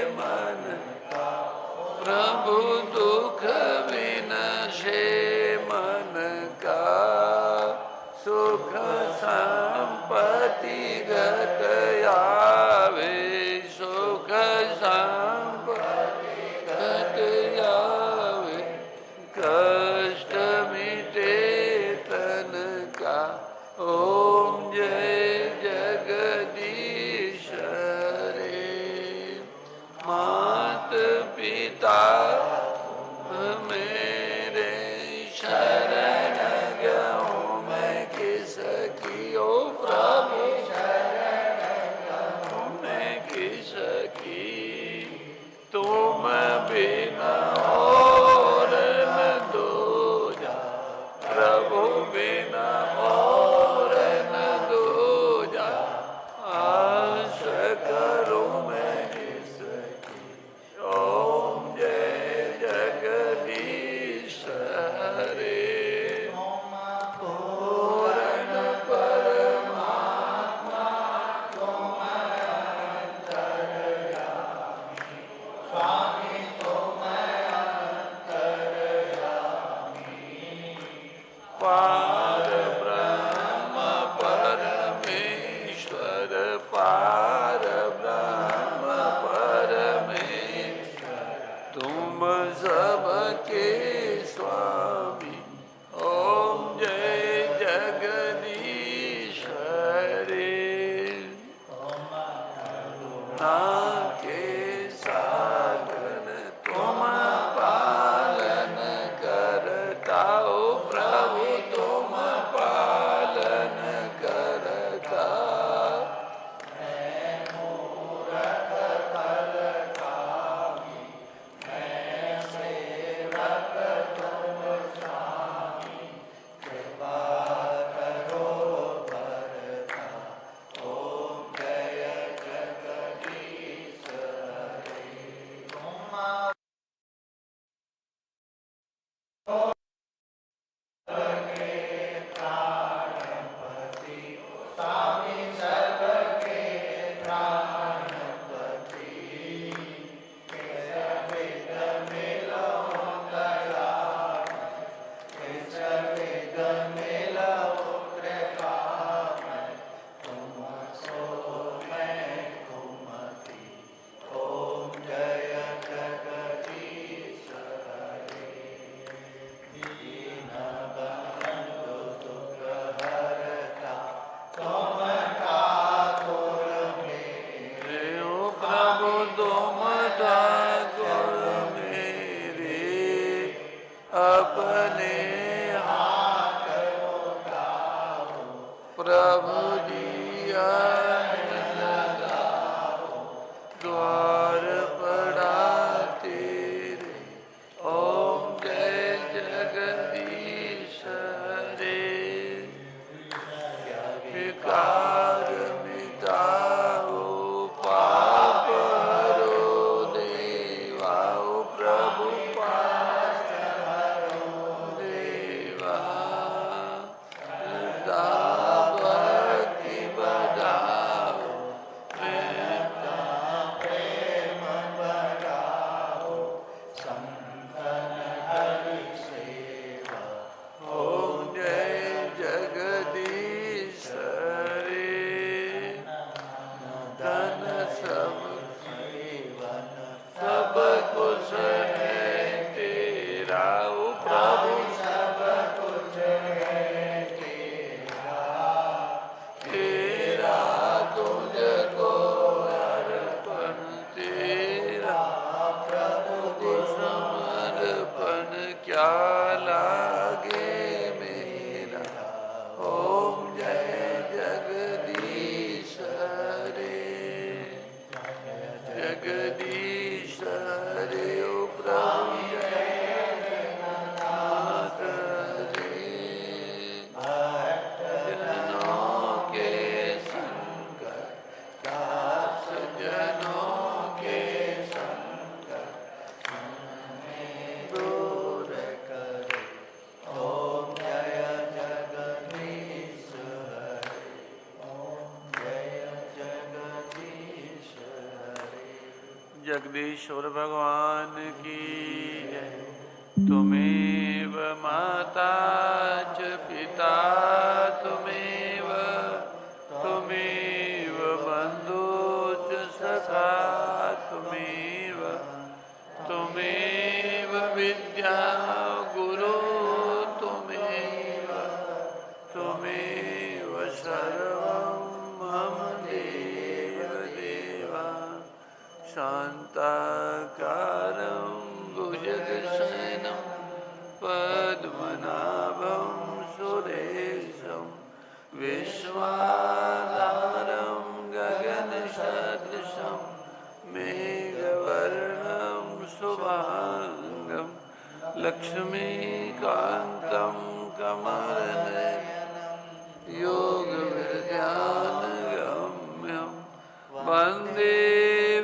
के साधन तुम पालन करता हो प्रभु तुम पालन करता। जगदीश्वर भगवान की जय। तुमेव माता च पिता तुमेव बंधु च सखा तुमेव विद्या गुरु तुमेव सर्वं मम देव देवा। शान्ताकारं भुजगशयनं पद्मनाभं सुरेशं विश्वाधारं गगनसदृशं मेघवर्णं शुभांगं लक्ष्मीकान्तं कमलनयनं योगविद्यानगम्यं वन्दे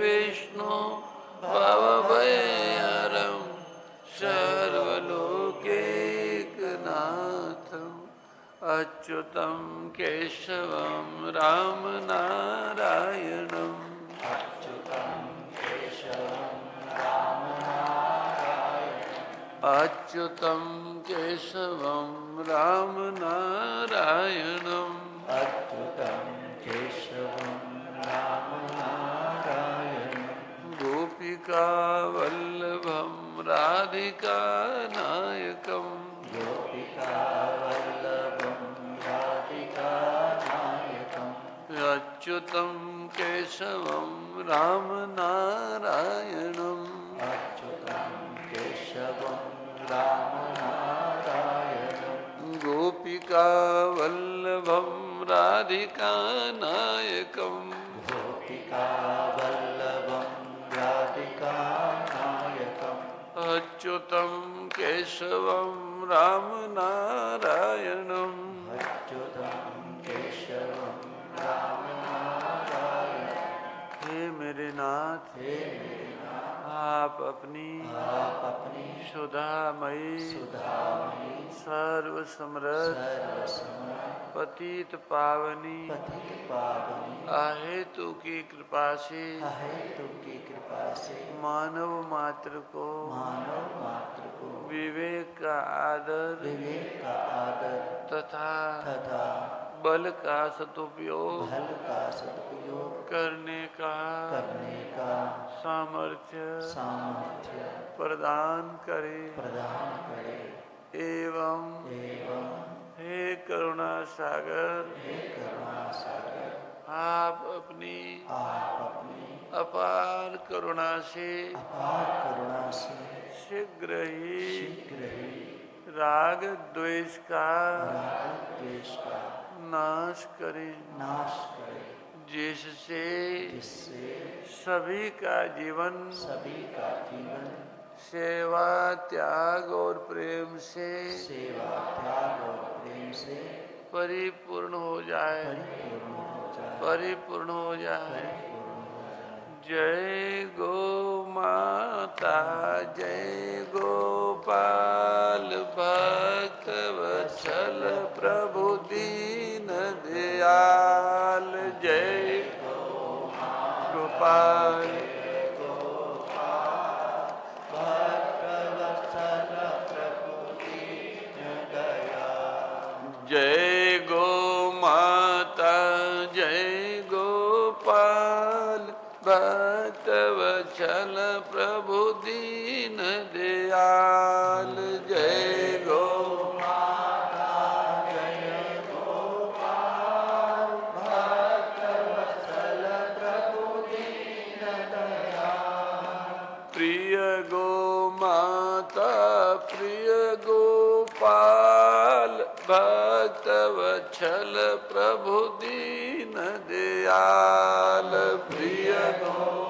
विष्णु भवभयहरं सर्वलोकैकनाथं अच्युतं केशवं रामनारायणम् अच्युतं केशवं रामनारायणम् गोपिका वल्लभं राधिका नायकम् अच्युतं केशवं राम नारायणं अच्युतं केशवं राम नारायणं गोपिका वल्लभं राधिका नायकं गोपिका वल्लभं राधिका नायकम् अच्युतं केशवं राम नारायणं अच्युतं केशवं राम नारायणं हे मेरे नाथ हे मेरे नाथ आप अपनी सुधामयी सुधामयी सर्व समृद्ध सर्वसमर्थ पतित पावनी पतित पावनी अहेतु की कृपा से अहेतु की कृपा से मानव मात्र को विवेक का आदर विवेक का आदर तथा तथा बल का सदुपयोग बल का सदुपयोग करने का सामर्थ्य प्रदान करे एवं हे करुणा सागर आप अपनी अपार करुणा से शीघ्र ही राग द्वेष का नाश करें जिससे सभी का जीवन सेवा त्याग और प्रेम से परिपूर्ण हो जाए जय गो माता जय गोपाल भक्त वत्सल प्रभु दीन दयाल जय गोपाल जय गो माता जय गोपाल भक्त वत्सल प्रभु दीन दयाल जय गो माता जय गोपाल भक्त वत्सल प्रभु दीन दयाल प्रिय गो माता प्रिय गोपाल भक्त वत्सल प्रभु दीन दयाल प्रिय गो